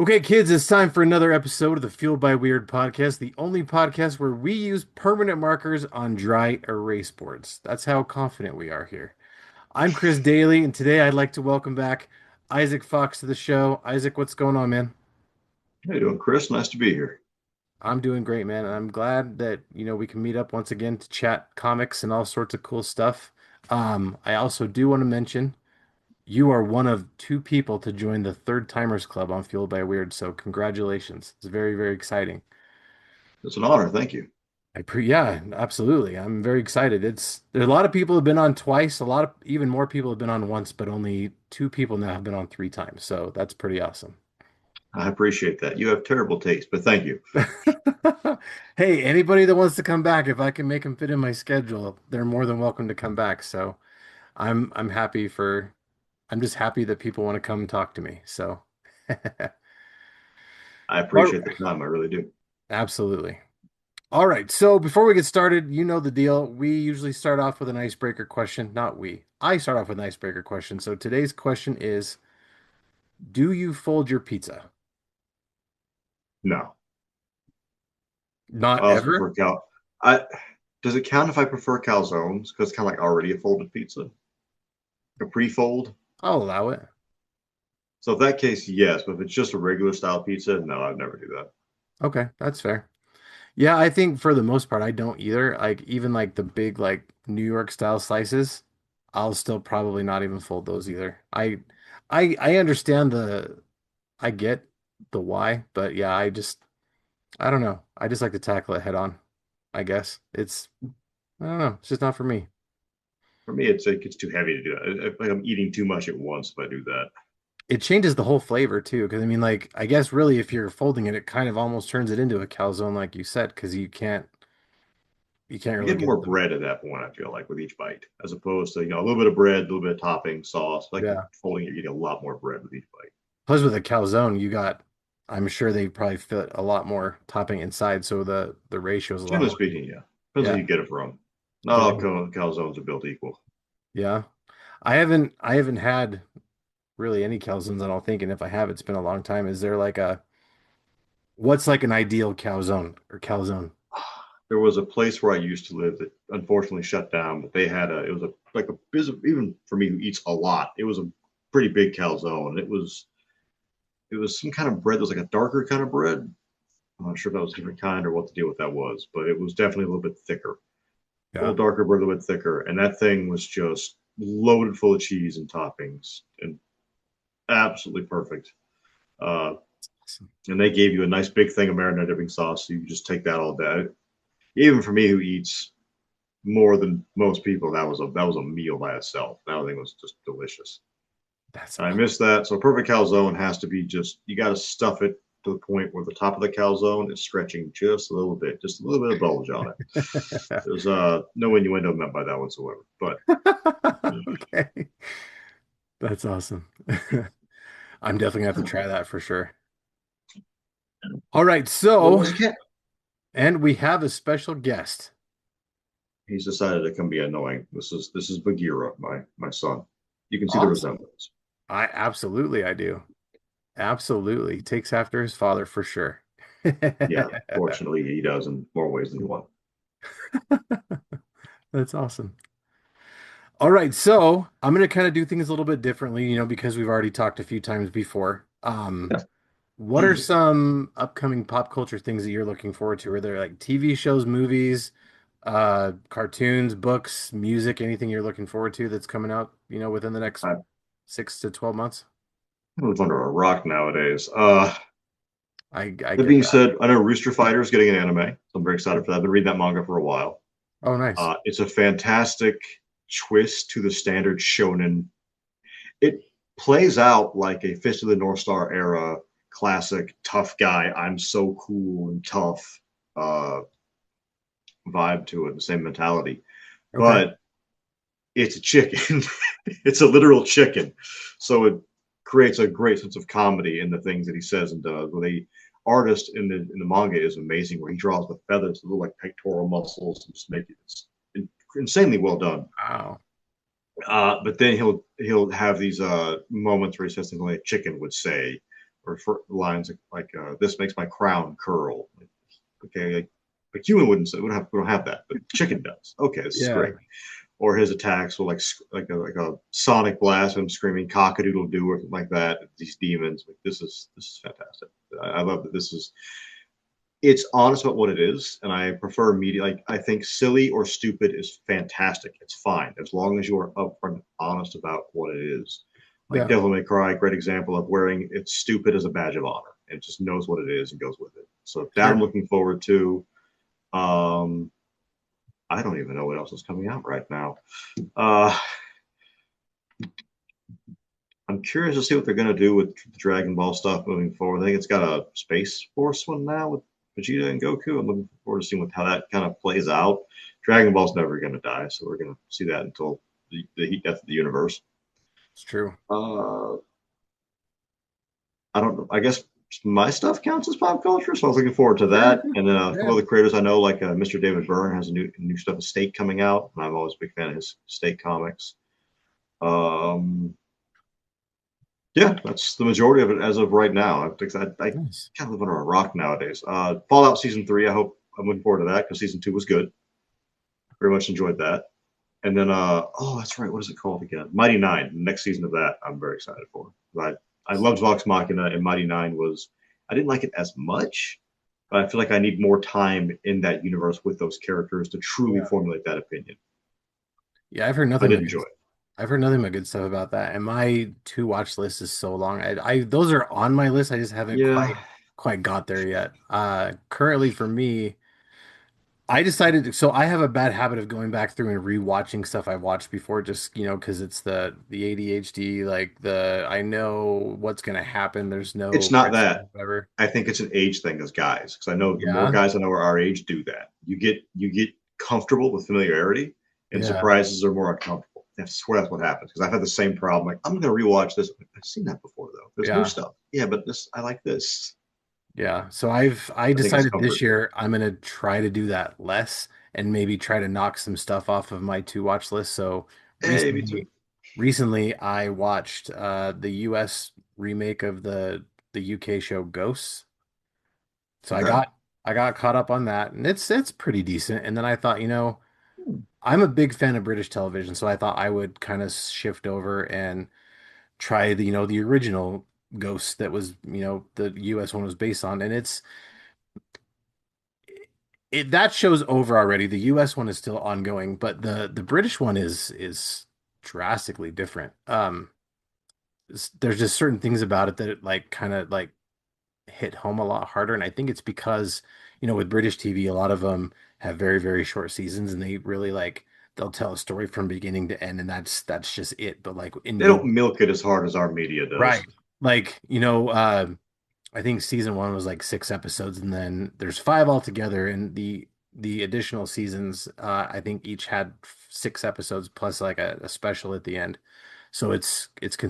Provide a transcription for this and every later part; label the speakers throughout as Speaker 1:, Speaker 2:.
Speaker 1: Okay, kids, it's time for another episode of the Fueled by Weird podcast, the only podcast where we use permanent markers on dry erase boards. That's how confident we are here. I'm Chris Daly, and today I'd like to welcome back Isaac Fox to the show. Isaac, what's going on, man?
Speaker 2: How you doing, Chris? Nice to be here.
Speaker 1: I'm doing great, man, and I'm glad that, we can meet up once again to chat comics and all sorts of cool stuff. I also do want to mention you are one of two people to join the Third Timers Club on Fueled by Weird, so congratulations. It's very, very exciting.
Speaker 2: It's an honor. Thank you.
Speaker 1: Yeah, absolutely. I'm very excited. There's a lot of people have been on twice, a lot of even more people have been on once, but only two people now have been on three times. So that's pretty awesome.
Speaker 2: I appreciate that. You have terrible taste, but thank you.
Speaker 1: Hey, anybody that wants to come back, if I can make them fit in my schedule, they're more than welcome to come back. So I'm happy for I'm just happy that people want to come talk to me. So
Speaker 2: I
Speaker 1: Or-
Speaker 2: appreciate the time. I really do.
Speaker 1: absolutely. All right. So before we get started, you know the deal. We usually start off with an icebreaker question. Not we. I start off with an icebreaker question. So today's question is, do you fold your pizza?
Speaker 2: No,
Speaker 1: Not
Speaker 2: I also
Speaker 1: ever?
Speaker 2: prefer cal. I Does it count if I prefer calzones? Because it's kind of like already a folded pizza, a pre-fold.
Speaker 1: I'll allow it.
Speaker 2: So in that case, yes. But if it's just a regular style pizza, no, I'd never do that.
Speaker 1: Okay, that's fair. Yeah, I think for the most part, I don't either. Like even like the big like New York style slices, I'll still probably not even fold those either. I understand I get the why, but yeah, I don't know. I just like to tackle it head on, I guess. I don't know. It's just not for me.
Speaker 2: For me, it gets too heavy to do that. I feel like I'm eating too much at once if I do that.
Speaker 1: It changes the whole flavor too, because I mean, like, I guess really if you're folding it, it kind of almost turns it into a calzone, like you said, because you can't
Speaker 2: You
Speaker 1: really
Speaker 2: get
Speaker 1: get
Speaker 2: more
Speaker 1: them.
Speaker 2: bread at that point. I feel like with each bite, as opposed to a little bit of bread, a little bit of topping, sauce. Like
Speaker 1: Yeah.
Speaker 2: folding it, you get a lot more bread with each bite.
Speaker 1: Plus with a calzone, I'm sure they probably fit a lot more topping inside, so the ratio is a lot
Speaker 2: Generally
Speaker 1: more.
Speaker 2: speaking, yeah. Depends who
Speaker 1: Yeah.
Speaker 2: you get it from. Not
Speaker 1: Do
Speaker 2: all
Speaker 1: they?
Speaker 2: calzones are built equal.
Speaker 1: Yeah. I haven't had really any calzones, I don't think, and if I have, it's been a long time. Is there like a what's like an ideal calzone or calzone?
Speaker 2: There was a place where I used to live that unfortunately shut down, but they had it was a like a business, even for me who eats a lot, it was a pretty big calzone. It was some kind of bread that was like a darker kind of bread. I'm not sure if that was a different kind or what the deal with that was, but it was definitely a little bit thicker. A
Speaker 1: Yeah.
Speaker 2: little darker bread, a little bit thicker. And that thing was just loaded full of cheese and toppings and absolutely perfect. Uh, and they gave you a nice big thing of marinara dipping sauce. So you just take that all day. Even for me who eats more than most people, that was a meal by itself. That thing was just delicious.
Speaker 1: That's
Speaker 2: I miss that. So a perfect calzone has to be just you got to stuff it to the point where the top of the calzone is stretching just a little bit, just a little bit of bulge on it. There's no innuendo meant by that whatsoever. But
Speaker 1: okay. That's awesome. I'm definitely gonna have to try that for sure. All right,
Speaker 2: well,
Speaker 1: so
Speaker 2: what's cat?
Speaker 1: and we have a special guest.
Speaker 2: He's decided to come be annoying. This is Bagheera, my son. You can see the
Speaker 1: Awesome.
Speaker 2: resemblance.
Speaker 1: I do. Absolutely. Takes after his father for sure.
Speaker 2: Yeah, fortunately he does in more ways than one.
Speaker 1: That's awesome. All right, so I'm gonna kind of do things a little bit differently, because we've already talked a few times before. What are some upcoming pop culture things that you're looking forward to? Are there like TV shows, movies, cartoons, books, music, anything you're looking forward to that's coming out, within the next
Speaker 2: I
Speaker 1: 6 to 12 months?
Speaker 2: live under a rock nowadays.
Speaker 1: I
Speaker 2: That
Speaker 1: get
Speaker 2: being
Speaker 1: that.
Speaker 2: said, I know Rooster Fighter is getting an anime. So I'm very excited for that. I've been reading that manga for a while.
Speaker 1: Oh, nice.
Speaker 2: It's a fantastic twist to the standard shonen. It plays out like a Fist of the North Star era classic tough guy. I'm so cool and tough uh, vibe to it, the same mentality.
Speaker 1: Okay.
Speaker 2: But it's a chicken. It's a literal chicken. So it creates a great sense of comedy in the things that he says and does. Where the artist in the manga is amazing, where he draws the feathers to look like pectoral muscles and just make it insanely well done.
Speaker 1: Wow.
Speaker 2: But then he'll have these moments where he says things like a chicken would say, for lines like this makes my crown curl. Okay, like human wouldn't say we don't have that, but chicken does. Okay, this is
Speaker 1: Yeah.
Speaker 2: great. Or his attacks will like a sonic blast, him screaming cockadoodle doo or something like that. These demons, like, this is fantastic. I love that this is it's honest about what it is, and I prefer media. Like I think silly or stupid is fantastic. It's fine as long as you are upfront and honest about what it is. Like
Speaker 1: Yeah.
Speaker 2: Devil May Cry, great example of wearing it's stupid as a badge of honor. It just knows what it is and goes with it. So that I'm
Speaker 1: Sure.
Speaker 2: looking forward to. Um, I don't even know what else is coming out right now. Uh, I'm curious to see what they're going to do with the Dragon Ball stuff moving forward. I think it's got a Space Force one now with Vegeta and Goku. I'm looking forward to seeing how that kind of plays out. Dragon Ball's never going to die, so we're going to see that until the heat death of the universe.
Speaker 1: It's true.
Speaker 2: Uh, I don't know. I guess my stuff counts as pop culture, so I was looking forward to
Speaker 1: Sure.
Speaker 2: that.
Speaker 1: Sure.
Speaker 2: And then a couple
Speaker 1: Yeah.
Speaker 2: of the creators I know, like Mr. David Byrne, has a new stuff of Stake coming out, and I'm always a big fan of his Stake comics. Um, Yeah, that's the majority of it as of right now. I
Speaker 1: Nice.
Speaker 2: kind of live under a rock nowadays. Fallout season 3. I'm looking forward to that because season 2 was good. Very much enjoyed that. And then oh, that's right. What is it called again? Mighty Nine. The next season of that, I'm very excited for. I loved Vox Machina, and Mighty Nine was. I didn't like it as much, but I feel like I need more time in that universe with those characters to truly
Speaker 1: Yeah.
Speaker 2: formulate that opinion.
Speaker 1: Yeah, I've heard
Speaker 2: I
Speaker 1: nothing
Speaker 2: did
Speaker 1: but good.
Speaker 2: enjoy it.
Speaker 1: I've heard nothing but good stuff about that. And my to watch list is so long. I those are on my list. I just haven't
Speaker 2: Yeah,
Speaker 1: quite got there yet. Currently for me, I decided so I have a bad habit of going back through and rewatching stuff I watched before, just because it's the ADHD, like the I know what's gonna happen. There's no
Speaker 2: it's not
Speaker 1: precedent,
Speaker 2: that.
Speaker 1: whatever.
Speaker 2: I think it's an age thing as guys because I know the more
Speaker 1: Yeah,
Speaker 2: guys I know are our age do that. You get comfortable with familiarity, and
Speaker 1: yeah,
Speaker 2: surprises are more uncomfortable. I swear that's what happens because I've had the same problem. Like I'm going to rewatch this. I've seen that before though. There's new
Speaker 1: yeah.
Speaker 2: stuff. Yeah, but this I like this.
Speaker 1: Yeah, so I
Speaker 2: I think it's
Speaker 1: decided this
Speaker 2: comfort.
Speaker 1: year I'm gonna try to do that less and maybe try to knock some stuff off of my to watch list. So
Speaker 2: Hey, me too.
Speaker 1: recently I watched the US remake of the UK show Ghosts. So
Speaker 2: Okay.
Speaker 1: I got caught up on that and it's pretty decent. And then I thought, I'm a big fan of British television, so I thought I would kind of shift over and try the original Ghosts that was, the US one was based on. And that show's over already. The US one is still ongoing, but the British one is drastically different. There's just certain things about it that it like kind of like hit home a lot harder, and I think it's because, with British TV, a lot of them have very, very short seasons, and they really like they'll tell a story from beginning to end, and that's just it. But like in
Speaker 2: They
Speaker 1: the
Speaker 2: don't milk it as hard as our media
Speaker 1: right,
Speaker 2: does.
Speaker 1: like I think season one was like 6 episodes, and then there's five altogether, and the additional seasons, I think each had 6 episodes plus like a special at the end. So
Speaker 2: I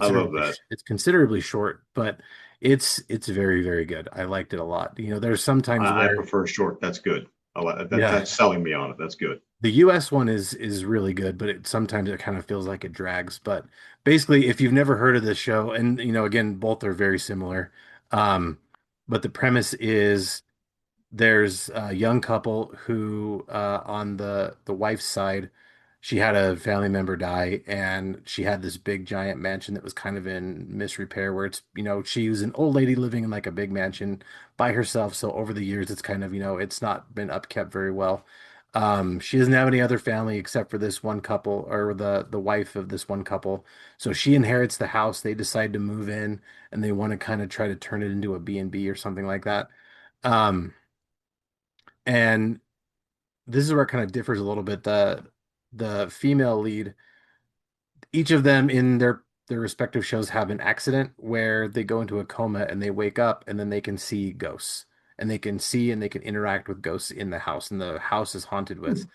Speaker 2: love that.
Speaker 1: it's considerably short, but it's very, very good. I liked it a lot. There's some times
Speaker 2: I
Speaker 1: where
Speaker 2: prefer short. That's good. I like that.
Speaker 1: yeah,
Speaker 2: That's selling me on it. That's good.
Speaker 1: the US one is really good, but sometimes it kind of feels like it drags. But basically, if you've never heard of this show, and again, both are very similar. Um, but the premise is there's a young couple who, on the wife's side, she had a family member die, and she had this big giant mansion that was kind of in misrepair, where she was an old lady living in like a big mansion by herself. So over the years, it's kind of, it's not been upkept very well. She doesn't have any other family except for this one couple, or the wife of this one couple. So she inherits the house. They decide to move in, and they want to kind of try to turn it into a B&B or something like that. Um, and this is where it kind of differs a little bit. The female lead, each of them in their respective shows have an accident where they go into a coma and they wake up and then they can see ghosts. And they can see and they can interact with ghosts in the house. And the house is haunted with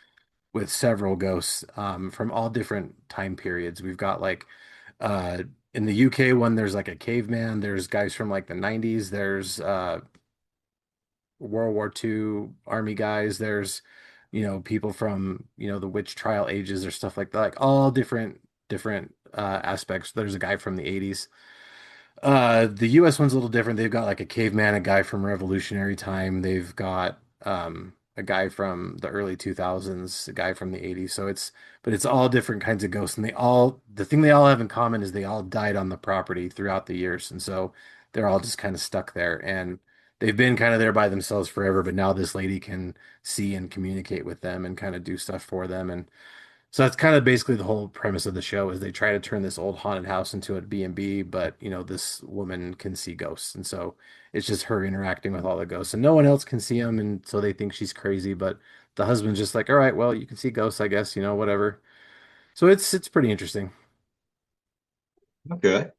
Speaker 1: several ghosts, from all different time periods. We've got like, uh in the UK one, there's like a caveman, there's guys from like the 90s, there's World War II army guys. There's, people from, the witch trial ages or stuff like that, like all different aspects. There's a guy from the 80s. The US one's a little different. They've got like a caveman, a guy from Revolutionary Time. They've got a guy from the early 2000s, a guy from the 80s. So but it's all different kinds of ghosts. And the thing they all have in common is they all died on the property throughout the years. And so they're all just kind of stuck there. And they've been kind of there by themselves forever, but now this lady can see and communicate with them and kind of do stuff for them. And so that's kind of basically the whole premise of the show is they try to turn this old haunted house into a B&B, but this woman can see ghosts. And so it's just her interacting with all the ghosts and no one else can see them. And so they think she's crazy, but the husband's just like, all right, well, you can see ghosts, I guess, whatever. So it's pretty interesting.
Speaker 2: Okay.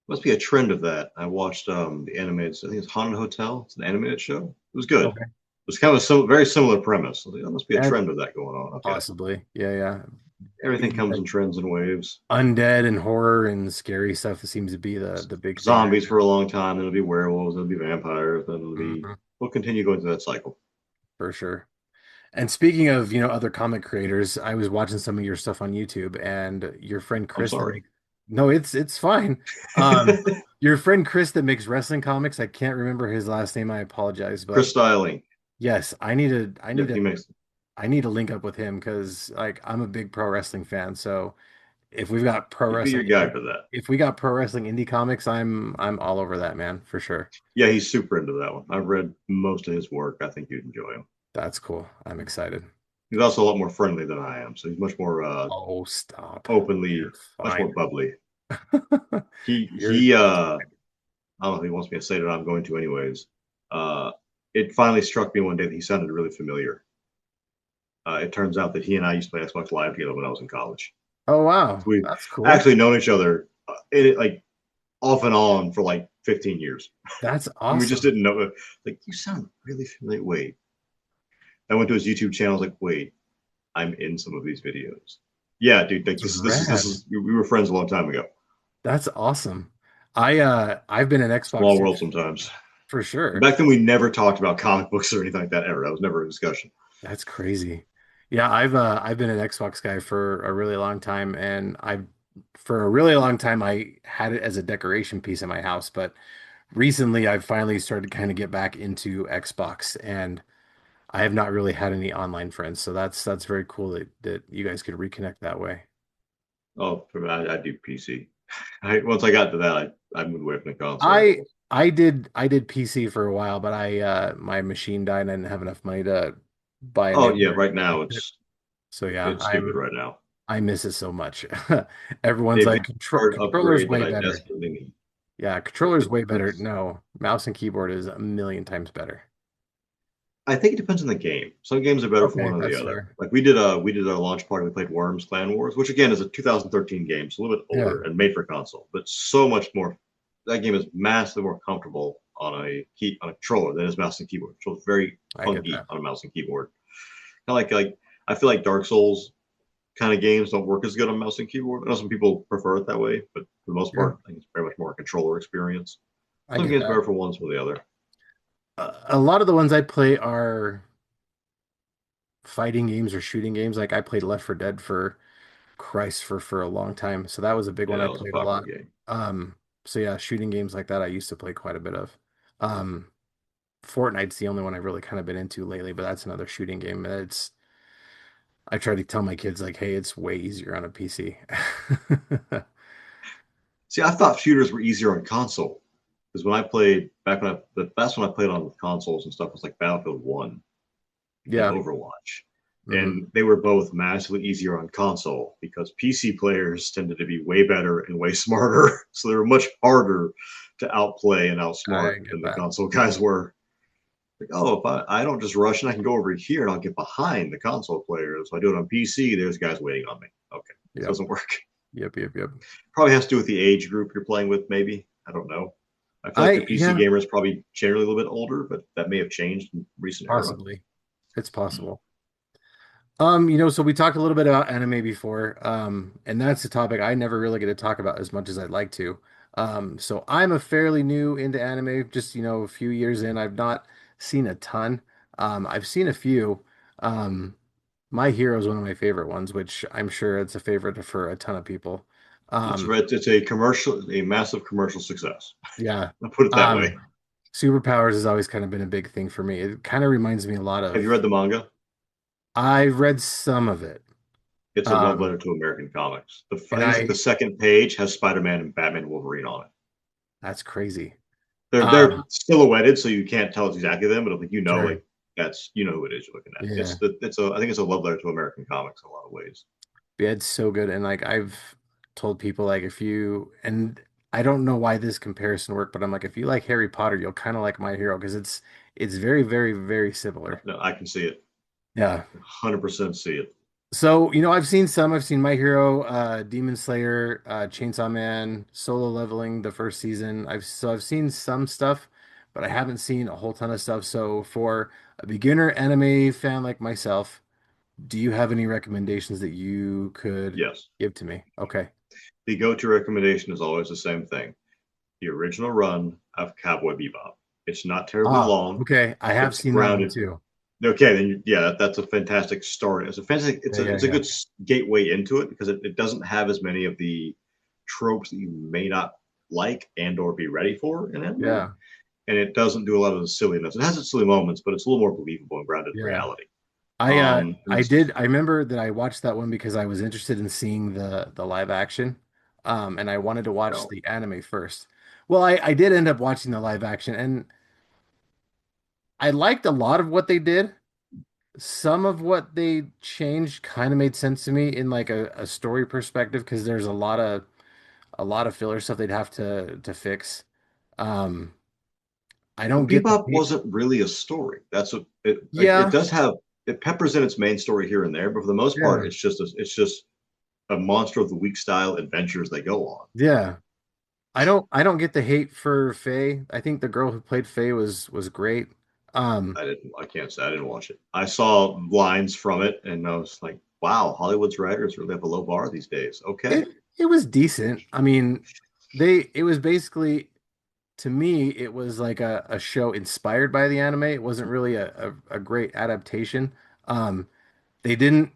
Speaker 2: Must be a trend of that. I watched the animated, I think it's Haunted Hotel. It's an animated show. It was good. It
Speaker 1: Okay.
Speaker 2: was kind of a very similar premise. I was like, that must be a
Speaker 1: And
Speaker 2: trend of that going on. Okay.
Speaker 1: possibly. Yeah, yeah.
Speaker 2: Everything
Speaker 1: The
Speaker 2: comes in trends and waves.
Speaker 1: undead and horror and scary stuff seems to be the big thing right
Speaker 2: Zombies for a long time, then it'll be werewolves, then it'll be vampires, then it'll
Speaker 1: now.
Speaker 2: be, we'll continue going through that cycle.
Speaker 1: For sure. And speaking of, other comic creators, I was watching some of your stuff on YouTube and your friend
Speaker 2: I'm
Speaker 1: Chris that
Speaker 2: sorry.
Speaker 1: makes No, it's fine. Um your friend Chris that makes wrestling comics, I can't remember his last name, I apologize, but
Speaker 2: Chris Styling.
Speaker 1: yes,
Speaker 2: Yep, he makes,
Speaker 1: I need to link up with him because like I'm a big pro wrestling fan. So if we've got
Speaker 2: he'd be your guy for that.
Speaker 1: if we got pro wrestling indie comics, I'm all over that, man, for sure.
Speaker 2: Yeah, he's super into that one. I've read most of his work. I think you'd enjoy him.
Speaker 1: That's cool. I'm excited.
Speaker 2: He's also a lot more friendly than I am, so he's much more
Speaker 1: Oh, stop. You're
Speaker 2: openly, much more
Speaker 1: fine.
Speaker 2: bubbly. He
Speaker 1: You're
Speaker 2: he I don't know if he wants me to say that. I'm going to anyways. Uh, it finally struck me one day that he sounded really familiar. It turns out that he and I used to play Xbox Live together when I was in college.
Speaker 1: Oh
Speaker 2: So
Speaker 1: wow,
Speaker 2: we've
Speaker 1: that's cool.
Speaker 2: actually known each other like off and on for like 15 years.
Speaker 1: That's
Speaker 2: And we just
Speaker 1: awesome.
Speaker 2: didn't know. Like, you sound really familiar. Wait. I went to his YouTube channel. I was like, wait, I'm in some of these videos. Yeah, dude. Like
Speaker 1: That's
Speaker 2: this
Speaker 1: rad.
Speaker 2: is. We were friends a long time ago.
Speaker 1: That's awesome. I've been an Xbox
Speaker 2: Small
Speaker 1: since
Speaker 2: world sometimes.
Speaker 1: for
Speaker 2: And
Speaker 1: sure.
Speaker 2: back then, we never talked about comic books or anything like that ever. That was never a discussion.
Speaker 1: That's crazy. Yeah, I've been an Xbox guy for a really long time and I for a really long time I had it as a decoration piece in my house, but recently I've finally started to kind of get back into Xbox and I have not really had any online friends, so that's very cool that you guys could reconnect that way.
Speaker 2: Oh, I do PC. Once I got to that, I moved away from the console.
Speaker 1: I did PC for a while, but I my machine died and I didn't have enough money to buy a
Speaker 2: Oh
Speaker 1: new
Speaker 2: yeah,
Speaker 1: one.
Speaker 2: right now
Speaker 1: So yeah,
Speaker 2: it's stupid right now.
Speaker 1: I miss it so much. Everyone's
Speaker 2: They've
Speaker 1: like
Speaker 2: got a hard
Speaker 1: controller's
Speaker 2: upgrade that
Speaker 1: way
Speaker 2: I
Speaker 1: better.
Speaker 2: desperately need.
Speaker 1: Yeah,
Speaker 2: It,
Speaker 1: controller's
Speaker 2: it,
Speaker 1: way better.
Speaker 2: it's
Speaker 1: No, mouse and keyboard is a million times better.
Speaker 2: I think it depends on the game. Some games are better for
Speaker 1: Okay,
Speaker 2: one or the
Speaker 1: that's
Speaker 2: other.
Speaker 1: fair.
Speaker 2: Like we did a launch party. We played Worms Clan Wars, which again is a 2013 game, so a little bit
Speaker 1: Yeah,
Speaker 2: older and made for console, but so much more. That game is massively more comfortable on a controller than is mouse and keyboard. So it's very
Speaker 1: I get
Speaker 2: clunky
Speaker 1: that.
Speaker 2: on a mouse and keyboard. Kind of like I feel like Dark Souls kind of games don't work as good on mouse and keyboard. I know some people prefer it that way, but for the most
Speaker 1: Yeah,
Speaker 2: part, I think it's very much more a controller experience.
Speaker 1: I
Speaker 2: Some
Speaker 1: get
Speaker 2: games are
Speaker 1: that.
Speaker 2: better for one, some for the other.
Speaker 1: A lot of the ones I play are fighting games or shooting games. Like I played Left 4 Dead for Christ for a long time. So that was a big one
Speaker 2: Yeah,
Speaker 1: I
Speaker 2: that was a
Speaker 1: played a
Speaker 2: popular
Speaker 1: lot.
Speaker 2: game.
Speaker 1: So yeah, shooting games like that I used to play quite a bit of. Um, Fortnite's the only one I've really kind of been into lately, but that's another shooting game. And I try to tell my kids like, hey, it's way easier on a PC.
Speaker 2: See, I thought shooters were easier on console because when I played back when the last one I played on consoles and stuff was like Battlefield 1 and
Speaker 1: Yeah.
Speaker 2: Overwatch.
Speaker 1: Hmm.
Speaker 2: And they were both massively easier on console because PC players tended to be way better and way smarter. So they were much harder to outplay and outsmart
Speaker 1: I get
Speaker 2: than the
Speaker 1: that.
Speaker 2: console guys were. Like, oh, if I don't just rush and I can go over here and I'll get behind the console players. If I do it on PC, there's guys waiting on me. Okay, this
Speaker 1: Yep.
Speaker 2: doesn't work.
Speaker 1: Yep.
Speaker 2: Probably has to do with the age group you're playing with, maybe. I don't know. I feel like the PC
Speaker 1: Yeah,
Speaker 2: gamer is probably generally a little bit older, but that may have changed in recent era.
Speaker 1: possibly. It's possible. So we talked a little bit about anime before, and that's a topic I never really get to talk about as much as I'd like to. So I'm a fairly new into anime, just, a few years in. I've not seen a ton. I've seen a few. My Hero is one of my favorite ones, which I'm sure it's a favorite for a ton of people.
Speaker 2: It's
Speaker 1: Um,
Speaker 2: it's a commercial, a massive commercial success.
Speaker 1: yeah.
Speaker 2: I'll put it that way.
Speaker 1: Um, Superpowers has always kind of been a big thing for me. It kind of reminds me a lot
Speaker 2: Have you
Speaker 1: of,
Speaker 2: read the manga?
Speaker 1: I've read some of it.
Speaker 2: It's a love
Speaker 1: Um,
Speaker 2: letter to American comics. I
Speaker 1: and
Speaker 2: think it's like the
Speaker 1: I,
Speaker 2: second page has Spider-Man and Batman and Wolverine on it.
Speaker 1: that's crazy.
Speaker 2: They're
Speaker 1: Um,
Speaker 2: silhouetted, so you can't tell it's exactly them, but like
Speaker 1: sure.
Speaker 2: like that's who it is you're looking at.
Speaker 1: Yeah.
Speaker 2: It's a I think it's a love letter to American comics in a lot of ways.
Speaker 1: Yeah, it's so good. And like I've told people like if you and I don't know why this comparison worked, but I'm like if you like Harry Potter, you'll kind of like My Hero because it's very, very, very similar.
Speaker 2: No, I can see it.
Speaker 1: Yeah.
Speaker 2: 100% see it.
Speaker 1: So, I've seen some. I've seen My Hero, Demon Slayer, Chainsaw Man, Solo Leveling, the first season. I've seen some stuff, but I haven't seen a whole ton of stuff. So for a beginner anime fan like myself, do you have any recommendations that you could
Speaker 2: Yes.
Speaker 1: give to me? Okay.
Speaker 2: The go-to recommendation is always the same thing. The original run of Cowboy Bebop. It's not terribly
Speaker 1: Ah,
Speaker 2: long.
Speaker 1: okay. I have
Speaker 2: It's
Speaker 1: seen that one
Speaker 2: grounded.
Speaker 1: too.
Speaker 2: Okay, then yeah, that's a fantastic story. It's a fantastic.
Speaker 1: Yeah, yeah,
Speaker 2: It's a
Speaker 1: yeah.
Speaker 2: good gateway into it because it doesn't have as many of the tropes that you may not like and or be ready for in anime,
Speaker 1: Yeah.
Speaker 2: and it doesn't do a lot of the silliness. It has its silly moments, but it's a little more believable and grounded in
Speaker 1: Yeah.
Speaker 2: reality.
Speaker 1: I did I remember that I watched that one because I was interested in seeing the live action. And I wanted to watch
Speaker 2: No,
Speaker 1: the anime first. Well, I did end up watching the live action and I liked a lot of what they did. Some of what they changed kind of made sense to me in like a story perspective because there's a lot of filler stuff they'd have to fix. Um, I
Speaker 2: but
Speaker 1: don't get the
Speaker 2: Bebop
Speaker 1: hate.
Speaker 2: wasn't really a story. That's what it like. It
Speaker 1: Yeah,
Speaker 2: does have it peppers in its main story here and there, but for the most part,
Speaker 1: yeah,
Speaker 2: it's just a monster of the week style adventures they go on.
Speaker 1: yeah. I don't get the hate for Faye. I think the girl who played Faye was great. Um,
Speaker 2: I can't say I didn't watch it. I saw lines from it and I was like, wow, Hollywood's writers really have a low bar these days. Okay.
Speaker 1: it it was decent. I mean, it was basically to me it was like a show inspired by the anime. It wasn't really a great adaptation. They didn't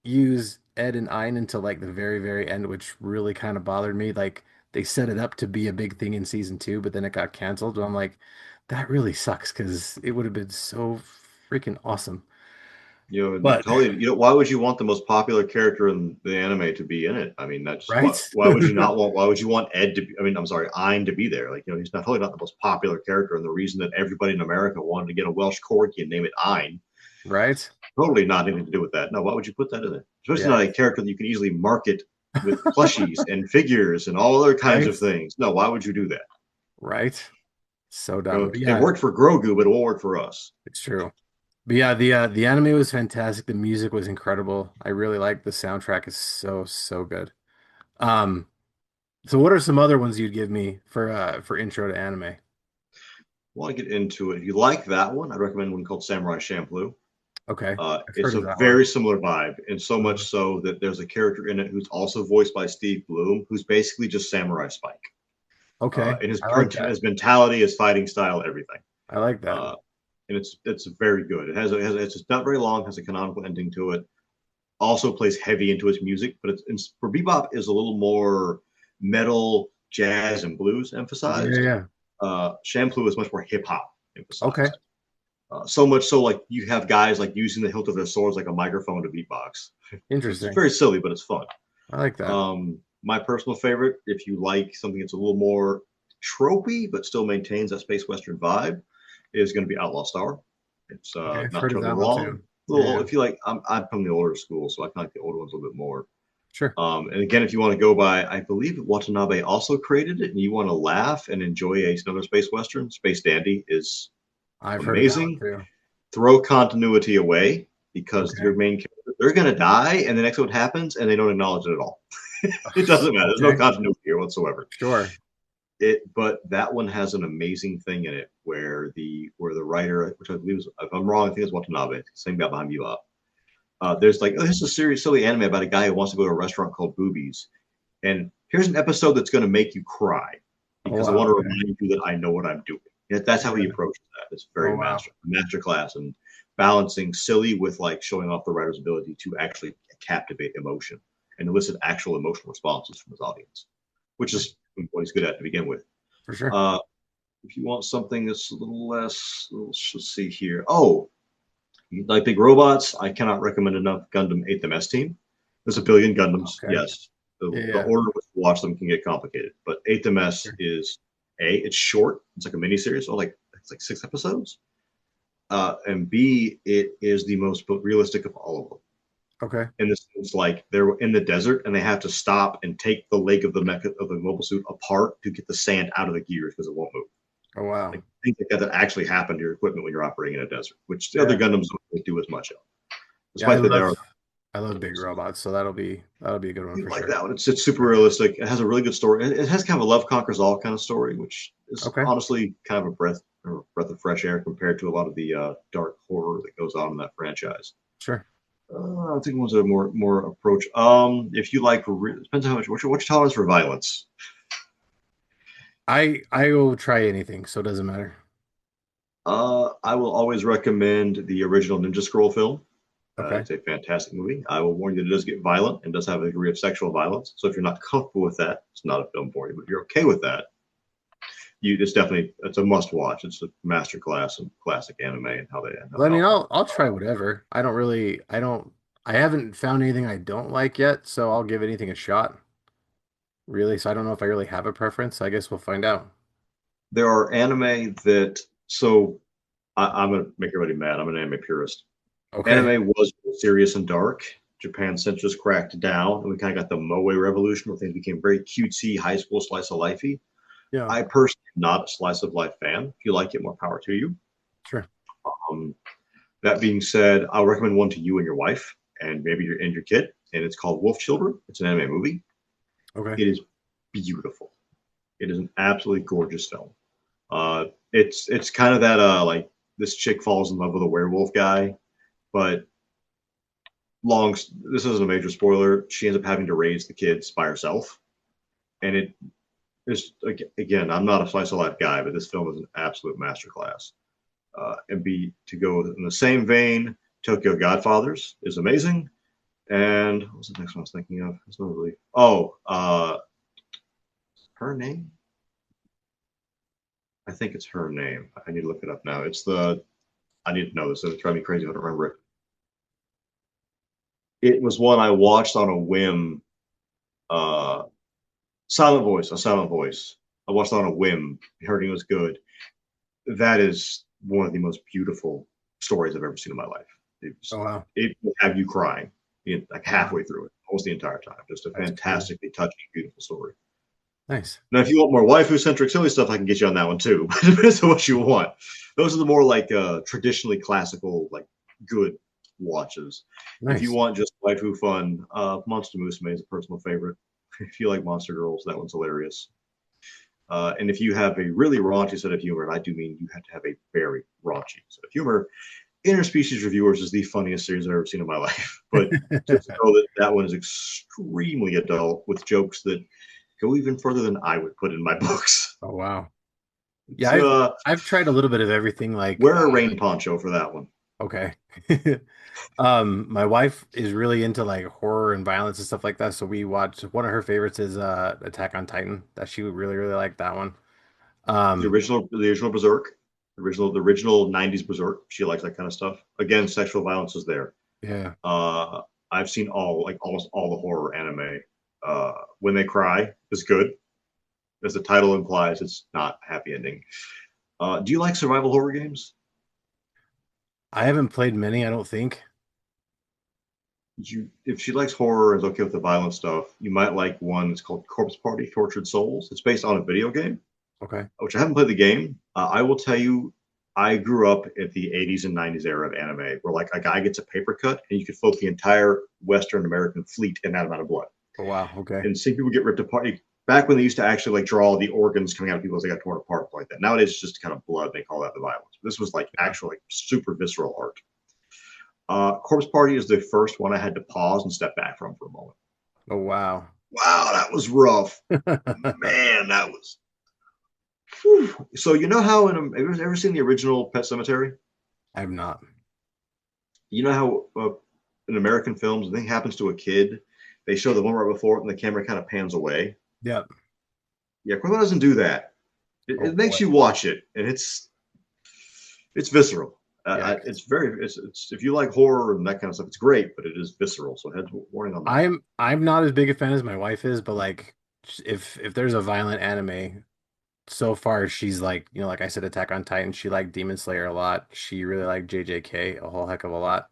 Speaker 1: use Ed and Ein until like the very, very end, which really kind of bothered me. Like they set it up to be a big thing in season two, but then it got canceled. And I'm like, that really sucks because it would have been so freaking awesome. But
Speaker 2: Why would you want the most popular character in the anime to be in it? I mean, that's
Speaker 1: right?
Speaker 2: why would you not want, why would you want Ed to be, I mean, I'm sorry, Ein to be there? Like, he's not totally not the most popular character. And the reason that everybody in America wanted to get a Welsh corgi and name it Ein,
Speaker 1: Right?
Speaker 2: totally not anything to do with that. No, why would you put that in there? Especially
Speaker 1: Yeah.
Speaker 2: not a character that you can easily market with plushies and figures and all other kinds
Speaker 1: Right?
Speaker 2: of things. No, why would you do that?
Speaker 1: Right? So dumb. But
Speaker 2: It
Speaker 1: yeah,
Speaker 2: worked for Grogu, but it won't work for us.
Speaker 1: it's true. But yeah, the anime was fantastic. The music was incredible. I really like the soundtrack is so, so good. Um, so what are some other ones you'd give me for intro to anime?
Speaker 2: Want to get into it? If you like that one, I'd recommend one called Samurai Champloo.
Speaker 1: Okay. I've heard
Speaker 2: It's
Speaker 1: of
Speaker 2: a
Speaker 1: that one.
Speaker 2: very similar vibe, and so much
Speaker 1: Mhm.
Speaker 2: so that there's a character in it who's also voiced by Steve Bloom, who's basically just Samurai Spike.
Speaker 1: Okay.
Speaker 2: And
Speaker 1: I like that.
Speaker 2: his mentality, his fighting style, everything.
Speaker 1: I like that.
Speaker 2: Uh, and it's very good. It's just not very long, has a canonical ending to it. Also plays heavy into its music, but it's for bebop is a little more metal, jazz, and blues
Speaker 1: Yeah,
Speaker 2: emphasized.
Speaker 1: yeah.
Speaker 2: Shampoo is much more hip hop
Speaker 1: Okay.
Speaker 2: emphasized. So much so, like you have guys like using the hilt of their swords like a microphone to beatbox. It's
Speaker 1: Interesting.
Speaker 2: very silly, but it's fun.
Speaker 1: I like that.
Speaker 2: My personal favorite, if you like something that's a little more tropey but still maintains that space western vibe, is going to be Outlaw Star. It's
Speaker 1: Okay. I've
Speaker 2: not
Speaker 1: heard of
Speaker 2: terribly
Speaker 1: that one
Speaker 2: long.
Speaker 1: too.
Speaker 2: Little,
Speaker 1: Yeah.
Speaker 2: if you like, I'm from the older school, so I kind of like the older ones a little bit more.
Speaker 1: Sure.
Speaker 2: And again, if you want to go by, I believe Watanabe also created it, and you want to laugh and enjoy another space western, Space Dandy is
Speaker 1: I've heard of that one
Speaker 2: amazing.
Speaker 1: too.
Speaker 2: Throw continuity away because your
Speaker 1: Okay.
Speaker 2: main character, they're going to die, and the next one happens, and they don't acknowledge it at all. It doesn't matter. There's no
Speaker 1: Okay.
Speaker 2: continuity here whatsoever.
Speaker 1: Sure.
Speaker 2: But that one has an amazing thing in it where the writer, which I believe is, if I'm wrong, I think it's Watanabe, same guy behind you up. There's like, oh, this is a serious, silly anime about a guy who wants to go to a restaurant called Boobies, and here's an episode that's going to make you cry
Speaker 1: Oh
Speaker 2: because I
Speaker 1: wow.
Speaker 2: want to
Speaker 1: Okay.
Speaker 2: remind you that I know what I'm doing. That's how he
Speaker 1: Yeah.
Speaker 2: approaches that. It's
Speaker 1: Oh
Speaker 2: very
Speaker 1: wow.
Speaker 2: master class and balancing silly with like showing off the writer's ability to actually captivate emotion. and elicit actual emotional responses from his audience, which is what he's good at to begin with.
Speaker 1: For sure.
Speaker 2: Uh, if you want something that's a little less, let's see here. Oh, you like big robots? I cannot recommend enough Gundam 8th MS Team. There's a billion Gundams,
Speaker 1: Okay.
Speaker 2: yes.
Speaker 1: Yeah,
Speaker 2: The
Speaker 1: yeah.
Speaker 2: order to watch them can get complicated, but 8th MS
Speaker 1: Sure.
Speaker 2: is it's short. It's like a mini series, or it's like 6 episodes. And B, it is the most realistic of all of them.
Speaker 1: Okay.
Speaker 2: And this is like they're in the desert and they have to stop and take the leg of the mecha of the mobile suit apart to get the sand out of the gears because it won't move.
Speaker 1: Oh wow.
Speaker 2: Like things like that actually happen to your equipment when you're operating in a desert, which the other
Speaker 1: Yeah.
Speaker 2: Gundams don't really do as much of.
Speaker 1: Yeah,
Speaker 2: Despite that, they are.
Speaker 1: I love big robots, so that'll be a good one
Speaker 2: You
Speaker 1: for
Speaker 2: like
Speaker 1: sure.
Speaker 2: that one? It's super realistic. It has a really good story. It has kind of a love conquers all kind of story, which is
Speaker 1: Okay.
Speaker 2: honestly kind of a breath of fresh air compared to a lot of the dark horror that goes on in that franchise.
Speaker 1: Sure.
Speaker 2: I think ones that are more approach. If you like, depends on how much. What's your tolerance for violence?
Speaker 1: I will try anything, so it doesn't matter.
Speaker 2: I will always recommend the original Ninja Scroll film.
Speaker 1: Okay.
Speaker 2: It's a fantastic movie. I will warn you that it does get violent and does have a degree of sexual violence. So if you're not comfortable with that, it's not a film for you. But if you're okay with that, it's a must watch. It's a master class in classic anime and how they
Speaker 1: Well, I mean,
Speaker 2: how
Speaker 1: I'll try whatever. I haven't found anything I don't like yet, so I'll give anything a shot. Really, so I don't know if I really have a preference. I guess we'll find out.
Speaker 2: there are anime that so I'm gonna make everybody mad. I'm an anime purist.
Speaker 1: Okay.
Speaker 2: Anime was serious and dark. Japan since just cracked down, and we kind of got the moe revolution where things became very cutesy, high school slice of lifey.
Speaker 1: Yeah.
Speaker 2: I personally am not a slice of life fan. If you like it, more power to you.
Speaker 1: Sure.
Speaker 2: Um, that being said, I'll recommend one to you and your wife, and maybe your kid. And it's called Wolf Children. It's an anime movie.
Speaker 1: Okay.
Speaker 2: It is beautiful. It is an absolutely gorgeous film. It's kind of that like this chick falls in love with a werewolf guy, but long this isn't a major spoiler. She ends up having to raise the kids by herself, and it is again. I'm not a slice of life guy, but this film is an absolute masterclass. And be to go in the same vein, Tokyo Godfathers is amazing. And what was the next one I was thinking of? It's not really. Oh, her name. I think it's her name. I need to look it up now. It's the. I need to know this. It'll drive me crazy if I don't remember it. It was one I watched on a whim. Uh, Silent Voice, a Silent Voice. I watched on a whim. Heard it was good. That is one of the most beautiful stories I've ever seen in my life.
Speaker 1: Oh wow.
Speaker 2: It will have you crying like
Speaker 1: Wow.
Speaker 2: halfway through it, almost the entire time. Just a
Speaker 1: That's cool.
Speaker 2: fantastically touching, beautiful story.
Speaker 1: Nice.
Speaker 2: Now, if you want more waifu centric silly stuff, I can get you on that one too. But it depends on what you want. Those are the more like traditionally classical, like good watches. If you
Speaker 1: Nice.
Speaker 2: want just waifu fun, Monster Musume is a personal favorite. If you like Monster Girls, that one's hilarious. And if you have a really raunchy set of humor, and I do mean you have to have a very raunchy set of humor, Interspecies Reviewers is the funniest series I've ever seen in my life. But just know that that one is extremely adult with jokes that go even further than I would put in my books.
Speaker 1: Oh wow. Yeah, I've
Speaker 2: Uh,
Speaker 1: I've tried a little bit of everything like
Speaker 2: wear a rain poncho for that one.
Speaker 1: okay. My wife is really into like horror and violence and stuff like that, so we watched one of her favorites is Attack on Titan. That she would really like that one. Um
Speaker 2: The original Berserk, the original '90s Berserk. She likes that kind of stuff. Again, sexual violence is there.
Speaker 1: yeah.
Speaker 2: Uh, I've seen almost all the horror anime. When They Cry is good, as the title implies. It's not a happy ending. Do you like survival horror games?
Speaker 1: I haven't played many, I don't think.
Speaker 2: If she likes horror and is okay with the violent stuff, you might like one that's called Corpse Party: Tortured Souls. It's based on a video game,
Speaker 1: Okay.
Speaker 2: which I haven't played the game. I will tell you, I grew up at the '80s and '90s era of anime, where like a guy gets a paper cut and you could float the entire Western American fleet in that amount of blood,
Speaker 1: Oh wow, okay.
Speaker 2: and seeing people get ripped apart. Back when they used to actually like draw the organs coming out of people as they got torn apart like that. Nowadays, it's just kind of blood. They call that the violence. This was like
Speaker 1: Yeah.
Speaker 2: actual like super visceral art. Corpse Party is the first one I had to pause and step back from for a moment.
Speaker 1: Oh wow.
Speaker 2: Wow, that was rough. Man, that was. Whew. So you know how have you ever seen the original Pet Cemetery?
Speaker 1: I'm not.
Speaker 2: You know how in American films, a thing happens to a kid, they show the one right before it and the camera kind of pans away.
Speaker 1: Yep.
Speaker 2: Yeah, Corvo doesn't do that.
Speaker 1: Oh
Speaker 2: It
Speaker 1: boy.
Speaker 2: makes you watch it, and it's visceral.
Speaker 1: Yeah,
Speaker 2: It's very it's if you like horror and that kind of stuff, it's great, but it is visceral. So head warning on that.
Speaker 1: I'm not as big a fan as my wife is, but like if there's a violent anime, so far she's like, like I said, Attack on Titan, she liked Demon Slayer a lot. She really liked JJK a whole heck of a lot.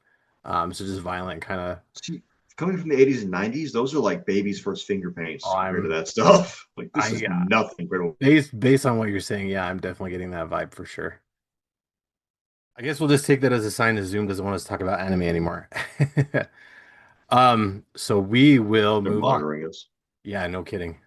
Speaker 1: So just violent kind of.
Speaker 2: See, coming from the 80s and 90s, those are like baby's first finger paints
Speaker 1: Oh,
Speaker 2: compared to that stuff. Like this is
Speaker 1: I
Speaker 2: nothing incredible.
Speaker 1: based on what you're saying, yeah, I'm definitely getting that vibe for sure. I guess we'll just take that as a sign that Zoom doesn't want us to talk about anime anymore. So we will
Speaker 2: They're
Speaker 1: move on.
Speaker 2: monitoring us.
Speaker 1: Yeah, no kidding.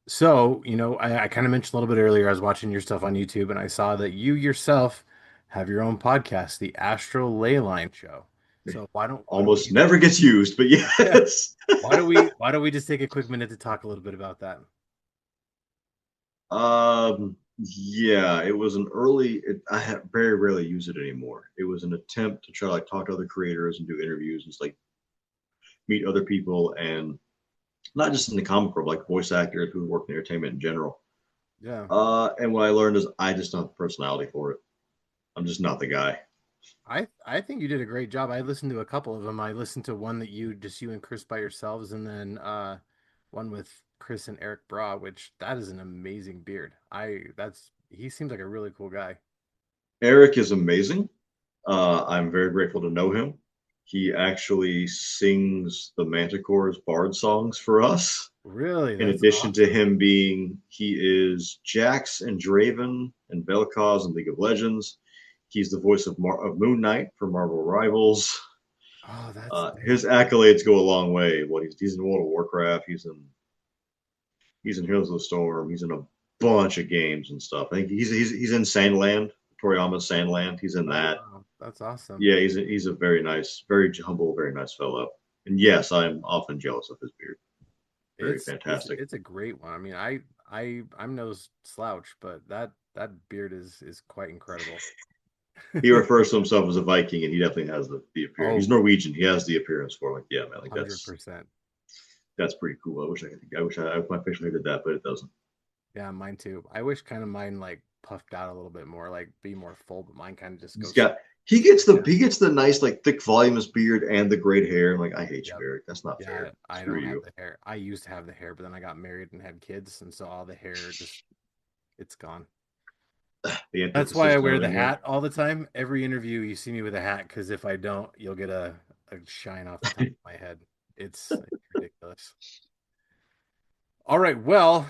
Speaker 1: So, I kind of mentioned a little bit earlier, I was watching your stuff on YouTube and I saw that you yourself have your own podcast, the Astral Leyline Show. So why don't we
Speaker 2: Almost never gets used, but yes.
Speaker 1: why don't we just take a quick minute to talk a little bit about that?
Speaker 2: Yeah, it was an early. Very rarely use it anymore. It was an attempt to try to like talk to other creators and do interviews and just like meet other people and not just in the comic world, like voice actors who work in entertainment in general.
Speaker 1: Yeah.
Speaker 2: And what I learned is I just don't have the personality for it. I'm just not the guy.
Speaker 1: I think you did a great job. I listened to a couple of them. I listened to one that you and Chris by yourselves, and then one with Chris and Eric Bra, which that is an amazing beard. He seems like a really cool guy.
Speaker 2: Eric is amazing. I'm very grateful to know him. He actually sings the Manticore's Bard songs for us.
Speaker 1: Really,
Speaker 2: In
Speaker 1: that's
Speaker 2: addition to
Speaker 1: awesome.
Speaker 2: him he is Jax and Draven and Vel'Koz in League of Legends. He's the voice of Moon Knight for Marvel Rivals.
Speaker 1: Oh, that's
Speaker 2: His
Speaker 1: dope.
Speaker 2: accolades go a long way. He's in World of Warcraft. He's in Heroes of the Storm. He's in a bunch of games and stuff. I think he's in Sandland, Toriyama's Sandland. He's in
Speaker 1: Oh
Speaker 2: that.
Speaker 1: wow, that's awesome.
Speaker 2: Yeah, he's a very nice, very humble, very nice fellow. And yes, I'm often jealous of his beard. Very fantastic.
Speaker 1: It's a great one. I mean, I'm no slouch, but that beard is quite incredible.
Speaker 2: He refers to himself as a Viking, and he definitely has the appearance. He's
Speaker 1: Oh,
Speaker 2: Norwegian. He has the appearance for it. Like, yeah, man, like
Speaker 1: 100%.
Speaker 2: that's pretty cool. I wish my facial hair did that, but it doesn't.
Speaker 1: Yeah, mine too. I wish kind of mine like puffed out a little bit more, like be more full, but mine kind of just
Speaker 2: He's
Speaker 1: goes.
Speaker 2: got
Speaker 1: Yeah.
Speaker 2: he gets the nice like thick voluminous beard and the great hair. I'm like, I hate you,
Speaker 1: Yep.
Speaker 2: Eric. That's not
Speaker 1: Yeah,
Speaker 2: fair.
Speaker 1: I
Speaker 2: Screw
Speaker 1: don't have
Speaker 2: you.
Speaker 1: the hair. I used to have the hair, but then I got married and had kids, and so all the hair just it's gone.
Speaker 2: The
Speaker 1: That's why
Speaker 2: antithesis
Speaker 1: I
Speaker 2: and
Speaker 1: wear the
Speaker 2: everything there.
Speaker 1: hat all the time. Every interview, you see me with a hat because if I don't, you'll get a shine off the top of my head. It's ridiculous. All right, well,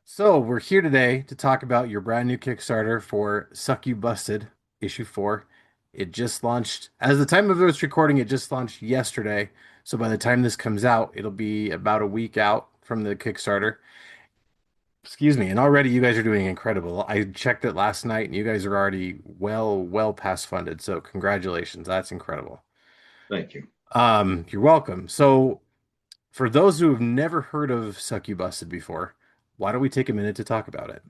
Speaker 1: so we're here today to talk about your brand new Kickstarter for Succu-Busted issue 4. It just launched, as the time of this recording, it just launched yesterday. So by the time this comes out, it'll be about a week out from the Kickstarter. Excuse me, and already you guys are doing incredible. I checked it last night and you guys are already well past funded. So congratulations. That's incredible.
Speaker 2: Thank you.
Speaker 1: You're welcome. So for those who have never heard of Succubusted before, why don't we take a minute to talk about it?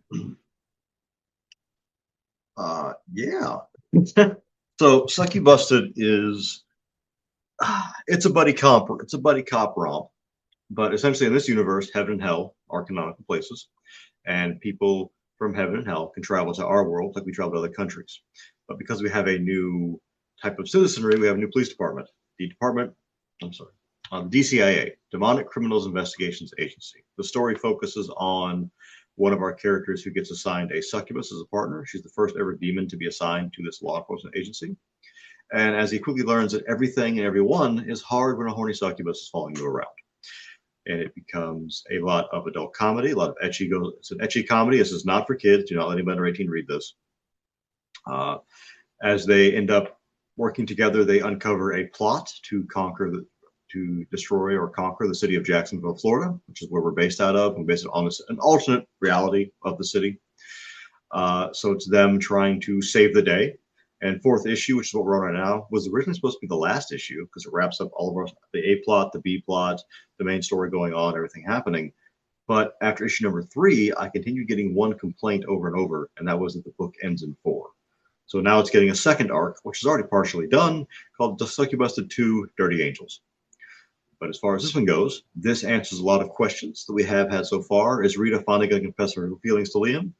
Speaker 2: Yeah. So Succu-Busted is it's a buddy comp. It's a buddy cop romp, but essentially in this universe, heaven and hell are canonical places, and people from heaven and hell can travel to our world like we travel to other countries. But because we have a new type of citizenry, we have a new police department. The department, I'm sorry, DCIA, Demonic Criminals Investigations Agency. The story focuses on one of our characters who gets assigned a succubus as a partner. She's the first ever demon to be assigned to this law enforcement agency. And as he quickly learns that everything and everyone is hard when a horny succubus is following you around. And it becomes a lot of adult comedy, a lot of ecchi. It's an ecchi comedy. This is not for kids. Do not let anybody under 18 read this. As they end up working together, they uncover a plot to destroy or conquer the city of Jacksonville, Florida, which is where we're based out of. We're based on an alternate reality of the city. So it's them trying to save the day. And fourth issue, which is what we're on right now, was originally supposed to be the last issue because it wraps up all of the A plot, the B plot, the main story going on, everything happening. But after issue number 3, I continued getting one complaint over and over, and that was that the book ends in 4. So now it's getting a second arc, which is already partially done, called The Succu-Busted 2 Dirty Angels. But as far as this one goes, this answers a lot of questions that we have had so far. Is Rita finally going to confess her feelings to Liam?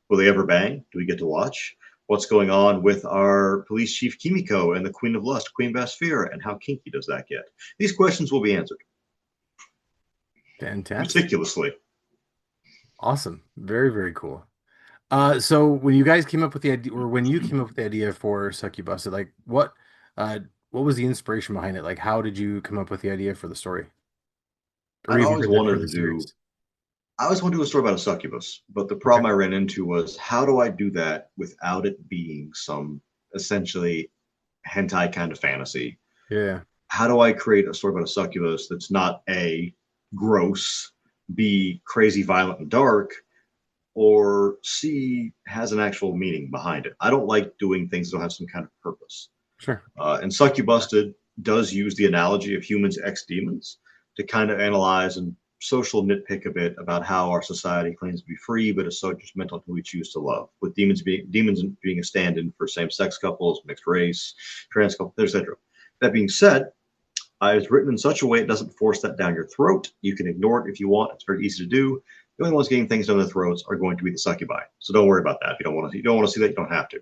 Speaker 2: Will they ever bang? Do we get to watch? What's going on with our police chief Kimiko and the Queen of Lust, Queen Basfira, and how kinky does that get? These questions will be answered
Speaker 1: Fantastic.
Speaker 2: meticulously.
Speaker 1: Awesome. Very, very cool. So when you guys came up with the idea, or when you came up with the idea for Succu-Busted, like uh, what was the inspiration behind it? Like, how did you come up with the idea for the story, or
Speaker 2: I'd
Speaker 1: even
Speaker 2: always
Speaker 1: for the
Speaker 2: wanted to
Speaker 1: series?
Speaker 2: do I always wanted to do a story about a succubus, but the
Speaker 1: Okay.
Speaker 2: problem I ran into was how do I do that without it being some essentially hentai kind of fantasy?
Speaker 1: Yeah.
Speaker 2: How do I create a story about a succubus that's not A, gross, B, crazy, violent, and dark, or C, has an actual meaning behind it? I don't like doing things that don't have some kind of purpose.
Speaker 1: Sure.
Speaker 2: And Succu-Busted does use the analogy of humans ex demons to kind of analyze and social nitpick a bit about how our society claims to be free, but is so judgmental who we choose to love. With demons being a stand-in for same-sex couples, mixed race, trans couples, etc. That being said, it's written in such a way it doesn't force that down your throat. You can ignore it if you want. It's very easy to do. The only ones getting things down their throats are going to be the succubi. So don't worry about that. If you don't want to see that, you don't have to.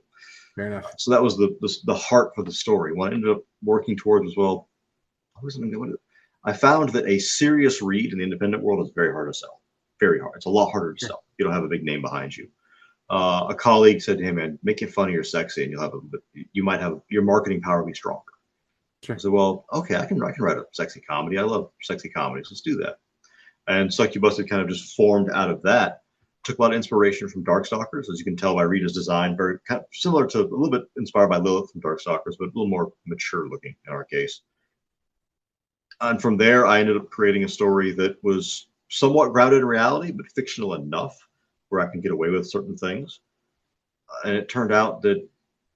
Speaker 1: Fair enough.
Speaker 2: So that was the heart for the story. What I ended up working towards was, well, I found that a serious read in the independent world is very hard to sell. Very hard. It's a lot harder to
Speaker 1: Sure.
Speaker 2: sell. You don't have a big name behind you. A colleague said to him, "Man, make it funny or sexy, and you might have your marketing power will be stronger." I
Speaker 1: Sure.
Speaker 2: said, "Well, okay, I can write a sexy comedy. I love sexy comedies. Let's do that." And Succubusted kind of just formed out of that. Took a lot of inspiration from Darkstalkers, as you can tell by Rita's design, very kind of similar to a little bit inspired by Lilith from Darkstalkers, but a little more mature looking in our case. And from there, I ended up creating a story that was somewhat grounded in reality, but fictional enough where I can get away with certain things. And it turned out that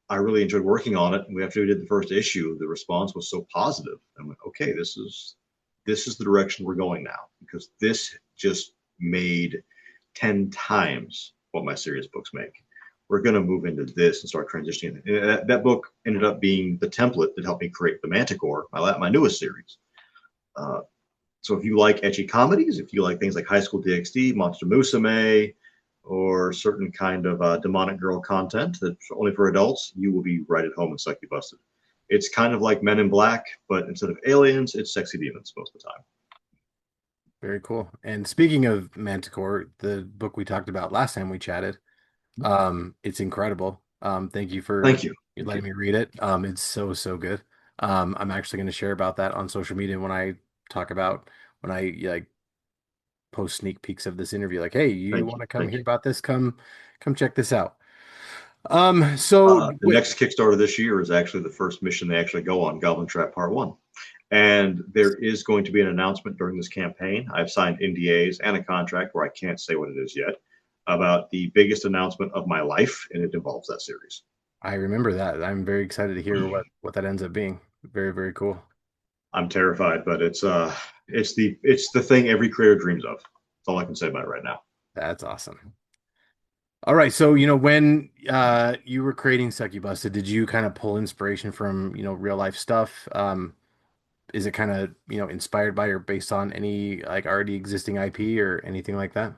Speaker 2: I really enjoyed working on it. And after we did the first issue, the response was so positive. I went, okay, this is the direction we're going now, because this just made 10 times what my serious books make. We're going to move into this and start transitioning. And that book ended up being the template that helped me create the Manticore, my newest series. So if you like ecchi comedies, if you like things like High School DxD, Monster Musume, or certain kind of demonic girl content that's only for adults, you will be right at home in Succu-Busted. It's kind of like Men in Black, but instead of aliens, it's sexy demons most of the time.
Speaker 1: Very cool. And speaking of Manticore, the book we talked about last time we chatted, it's incredible. Thank you for
Speaker 2: Thank you. Thank
Speaker 1: letting
Speaker 2: you.
Speaker 1: me read it. It's so, so good. I'm actually going to share about that on social media when I talk about when I like post sneak peeks of this interview. Like, hey, you
Speaker 2: Thank
Speaker 1: want
Speaker 2: you.
Speaker 1: to come
Speaker 2: Thank
Speaker 1: hear
Speaker 2: you.
Speaker 1: about this? Come check this out. So
Speaker 2: The next Kickstarter this year is actually the first mission they actually go on, Goblin Trap Part 1. And there is going to be an announcement during this campaign. I've signed NDAs and a contract where I can't say what it is yet about the biggest announcement of my life, and it involves that series.
Speaker 1: I remember that. I'm very excited to hear what that ends up being. Very, very cool.
Speaker 2: I'm terrified, but it's the thing every creator dreams of. That's all I can say about it right now.
Speaker 1: That's awesome. All right, so when you were creating Succubusted, did you kind of pull inspiration from real life stuff? Is it kind of inspired by or based on any like already existing IP or anything like that?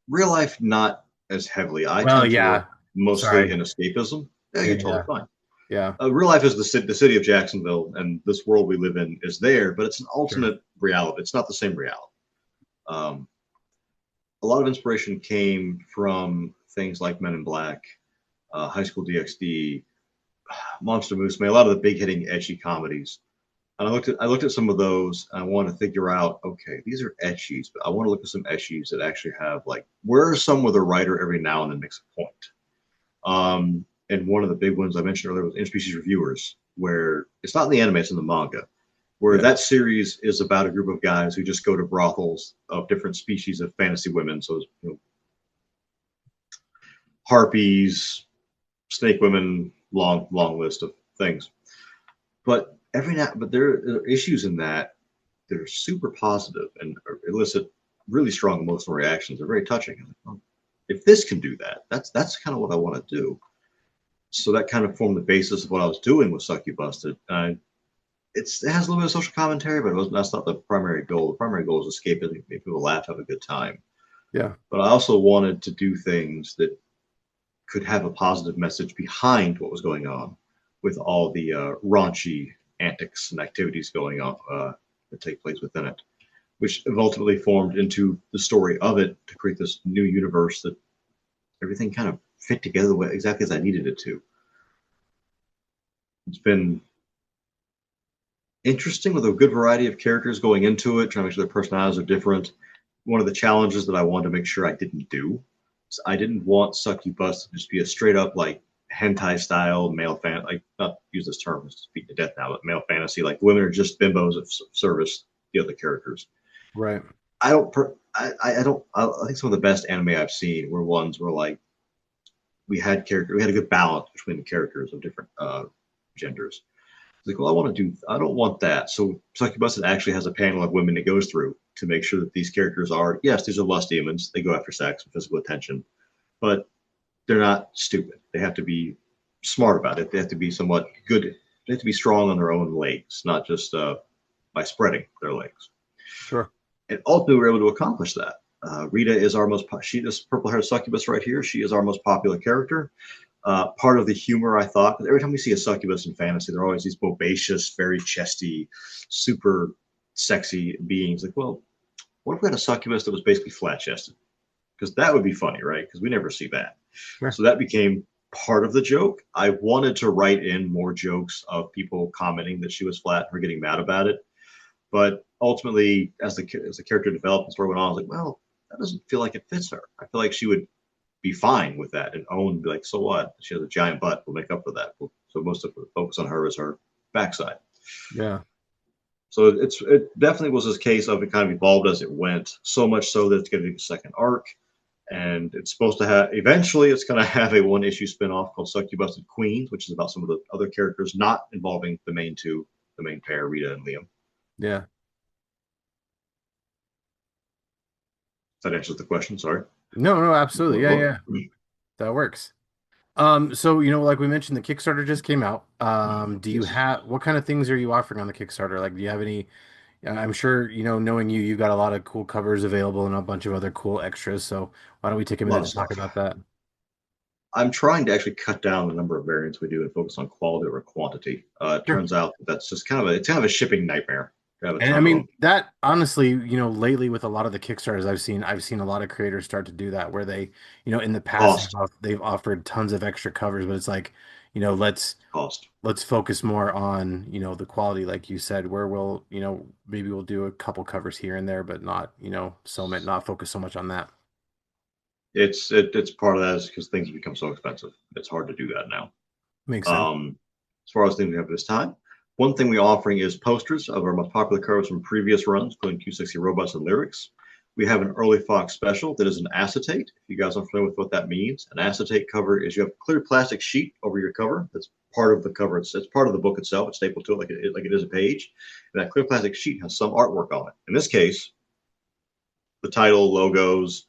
Speaker 2: Real life, not as heavily. I
Speaker 1: Well,
Speaker 2: tend to work
Speaker 1: yeah.
Speaker 2: mostly
Speaker 1: Sorry.
Speaker 2: in escapism. Yeah,
Speaker 1: Yeah,
Speaker 2: you're totally
Speaker 1: yeah,
Speaker 2: fine.
Speaker 1: yeah.
Speaker 2: Real life is the city of Jacksonville, and this world we live in is there, but it's an
Speaker 1: Sure.
Speaker 2: alternate reality. It's not the same reality. Um, a lot of inspiration came from things like Men in Black, High School DxD, Monster Musume, a lot of the big hitting edgy comedies. And I looked at some of those, and I wanted to figure out, okay, these are etchies, but I want to look at some etchies that actually have like, where are some where the writer every now and then makes a point. And one of the big ones I mentioned earlier was Interspecies Reviewers, where it's not in the anime, it's in the manga, where
Speaker 1: Yeah.
Speaker 2: that series is about a group of guys who just go to brothels of different species of fantasy women. So, harpies, snake women, long list of things. But there are issues in that that are super positive and elicit really strong emotional reactions. They're very touching. Oh, if this can do that, that's kind of what I want to do. So that kind of formed the basis of what I was doing with Succu-Busted. it has a little bit of social commentary, but that's not the primary goal. The primary goal is escapism, make people laugh, have a good time.
Speaker 1: Yeah.
Speaker 2: But I also wanted to do things that could have a positive message behind what was going on, with all the raunchy antics and activities going on that take place within it, which have ultimately formed into the story of it to create this new universe that everything kind of fit together exactly as I needed it to. It's been interesting with a good variety of characters going into it, trying to make sure their personalities are different. One of the challenges that I wanted to make sure I didn't do is I didn't want Succubus to just be a straight up like hentai style male fan, like not use this term, it's beaten to death now, but male fantasy, like women are just bimbos of service the other characters.
Speaker 1: Right.
Speaker 2: I don't. I don't. I think some of the best anime I've seen were ones where like we had a good balance between the characters of different genders. It's like, well, I don't want that. So Succubusted actually has a panel of women it goes through to make sure that these characters are, yes, these are lust demons. They go after sex and physical attention, but they're not stupid. They have to be smart about it. They have to be somewhat good. They have to be strong on their own legs, not just by spreading their legs.
Speaker 1: Sure.
Speaker 2: And ultimately, we were able to accomplish that. Rita is our most, this purple-haired succubus right here. She is our most popular character. Part of the humor, I thought, every time we see a succubus in fantasy, they're always these bobacious, very chesty, super sexy beings. Like, well, what if we had a succubus that was basically flat-chested? Because that would be funny, right? Because we never see that.
Speaker 1: Sure.
Speaker 2: So that became part of the joke. I wanted to write in more jokes of people commenting that she was flat or getting mad about it. But ultimately, as the character developed and story went on, I was like, well, that doesn't feel like it fits her. I feel like she would be fine with that and be like, so what? She has a giant butt. We'll make up for that. So most of the focus on her is her backside.
Speaker 1: Yeah.
Speaker 2: So it definitely was this case of it kind of evolved as it went, so much so that it's going to be a second arc. And it's supposed to have, eventually, it's going to have a one-issue spinoff called Succu-Busted Queens, which is about some of the other characters not involving the main pair, Rita and Liam.
Speaker 1: Yeah.
Speaker 2: That answers the question. Sorry.
Speaker 1: No, no, absolutely. Yeah, yeah. That works. So like we mentioned, the Kickstarter just came out. Do you
Speaker 2: Yes.
Speaker 1: have what kind of things are you offering on the Kickstarter? Like, do you have any? I'm sure, knowing you, you got a lot of cool covers available and a bunch of other cool extras. So why don't we take a
Speaker 2: A lot
Speaker 1: minute
Speaker 2: of
Speaker 1: to talk
Speaker 2: stuff.
Speaker 1: about that?
Speaker 2: I'm trying to actually cut down the number of variants we do and focus on quality over quantity. It
Speaker 1: Sure.
Speaker 2: turns out that's just kind of a shipping nightmare to have a
Speaker 1: And I
Speaker 2: ton of
Speaker 1: mean
Speaker 2: them.
Speaker 1: that honestly, lately with a lot of the Kickstarters I've seen a lot of creators start to do that where they, in the past
Speaker 2: Cost,
Speaker 1: they've offered tons of extra covers, but it's like, let's
Speaker 2: cost.
Speaker 1: let's focus more on, the quality, like you said, where we'll, maybe we'll do a couple covers here and there, but not, not focus so much on that.
Speaker 2: It's part of that is because things become so expensive. It's hard to do that now.
Speaker 1: Makes sense.
Speaker 2: As far as things we have at this time, one thing we're offering is posters of our most popular covers from previous runs, including Q60 Robots and Lyrics. We have an early Fox special that is an acetate. If you guys aren't familiar with what that means, an acetate cover is you have a clear plastic sheet over your cover. That's part of the cover. It's part of the book itself. It's stapled to it like it is a page. And that clear plastic sheet has some artwork on it. In this case, the title, logos,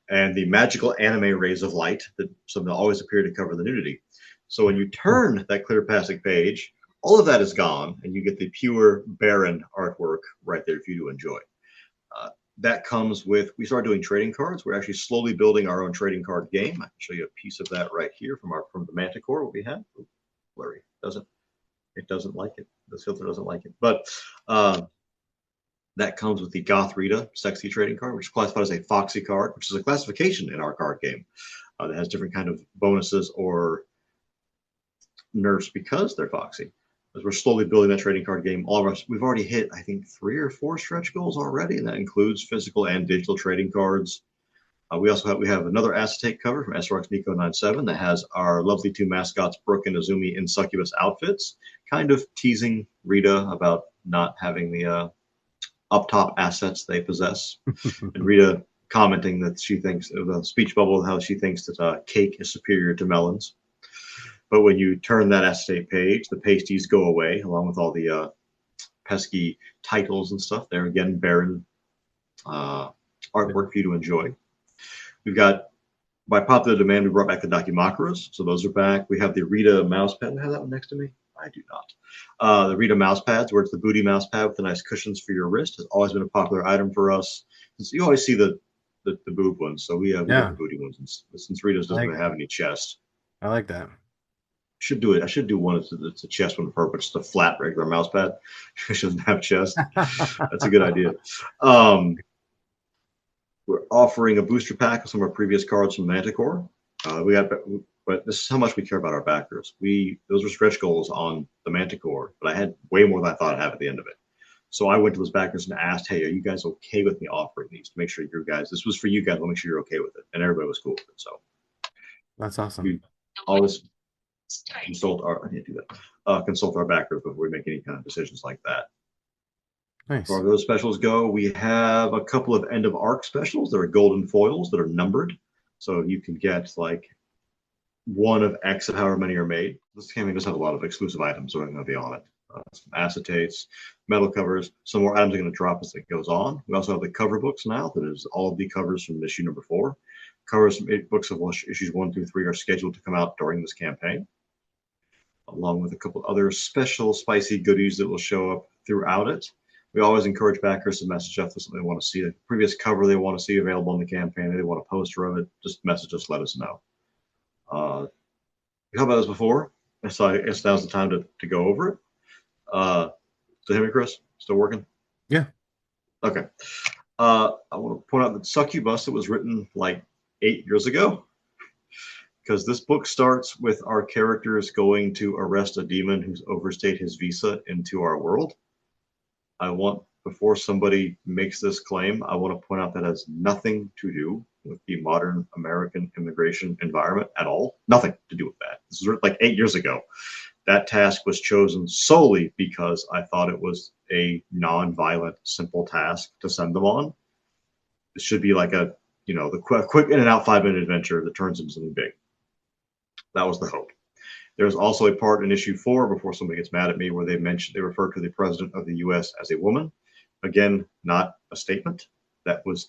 Speaker 2: and the magical anime rays of light that somehow always appear to cover the nudity. So when you turn that clear plastic page, all of that is gone, and you get the pure, barren artwork right there for you to enjoy. That comes with, we started doing trading cards. We're actually slowly building our own trading card game. I can show you a piece of that right here from the Manticore, what we have. Ooh, blurry. It doesn't like it. This filter doesn't like it. But that comes with the Goth Rita Sexy Trading Card, which is classified as a Foxy card, which is a classification in our card game that has different kind of bonuses or nerfs because they're Foxy. As we're slowly building that trading card game, all of us, we've already hit, I think, 3 or 4 stretch goals already, and that includes physical and digital trading cards. We have another acetate cover from SRX Nico 97 that has our lovely 2 mascots, Brooke and Azumi, in succubus outfits, kind of teasing Rita about not having the up top assets they possess. And Rita commenting that she thinks of a speech bubble, how she thinks that cake is superior to melons. But when you turn that acetate page, the pasties go away along with all the pesky titles and stuff. There again, barren artwork for you to enjoy. We've got, by popular demand, we brought back the Dakimakuras, so those are back. We have the Rita mouse pad. I have that one next to me. I do not. The Rita mouse pads, where it's the booty mouse pad with the nice cushions for your wrist, has always been a popular item for us. You always see the boob ones, so we got the
Speaker 1: Yeah,
Speaker 2: booty ones. And since Rita's
Speaker 1: I
Speaker 2: doesn't
Speaker 1: like
Speaker 2: really have any chest,
Speaker 1: I like that.
Speaker 2: should do it. I should do one that's a chest one for her, but just a flat regular mouse pad. She doesn't have chest. That's a good idea. Um, we're offering a booster pack of some of our previous cards from Manticore. We got, but this is how much we care about our backers. Those were stretch goals on the Manticore, but I had way more than I thought I'd have at the end of it. So I went to those backers and asked, "Hey, are you guys okay with me offering these to make sure you guys? This was for you guys. I'll make sure you're okay with it." And everybody was cool with it. So
Speaker 1: That's awesome.
Speaker 2: we always consult our. I can't do that. Consult our backers before we make any kind of decisions like that. As far
Speaker 1: Nice.
Speaker 2: as those specials go, we have a couple of end of arc specials. There are golden foils that are numbered, so you can get like one of X of however many are made. This campaign does have a lot of exclusive items that are going to be on it. Some acetates, metal covers. Some more items are going to drop as it goes on. We also have the cover books now. That is all of the covers from issue number 4. Covers from 8 books of issues 1 through 3 are scheduled to come out during this campaign, along with a couple other special spicy goodies that will show up throughout it. We always encourage backers to message us if something they want to see. The previous cover they want to see available in the campaign, they want a poster of it, just message us, let us know. We talked about this before, so I guess now's the time to go over it. Still hear me, Chris? Still working?
Speaker 1: Yeah.
Speaker 2: Okay. I want to point out that Succu-Busted was written like 8 years ago, because this book starts with our characters going to arrest a demon who's overstayed his visa into our world. I want, before somebody makes this claim, I want to point out that has nothing to do with the modern American immigration environment at all. Nothing to do with that. This was like 8 years ago. That task was chosen solely because I thought it was a non-violent, simple task to send them on. It should be like the quick in and out 5-minute adventure that turns into something big. That was the hope. There's also a part in issue 4, before somebody gets mad at me, where they refer to the president of the U.S. as a woman. Again, not a statement. That was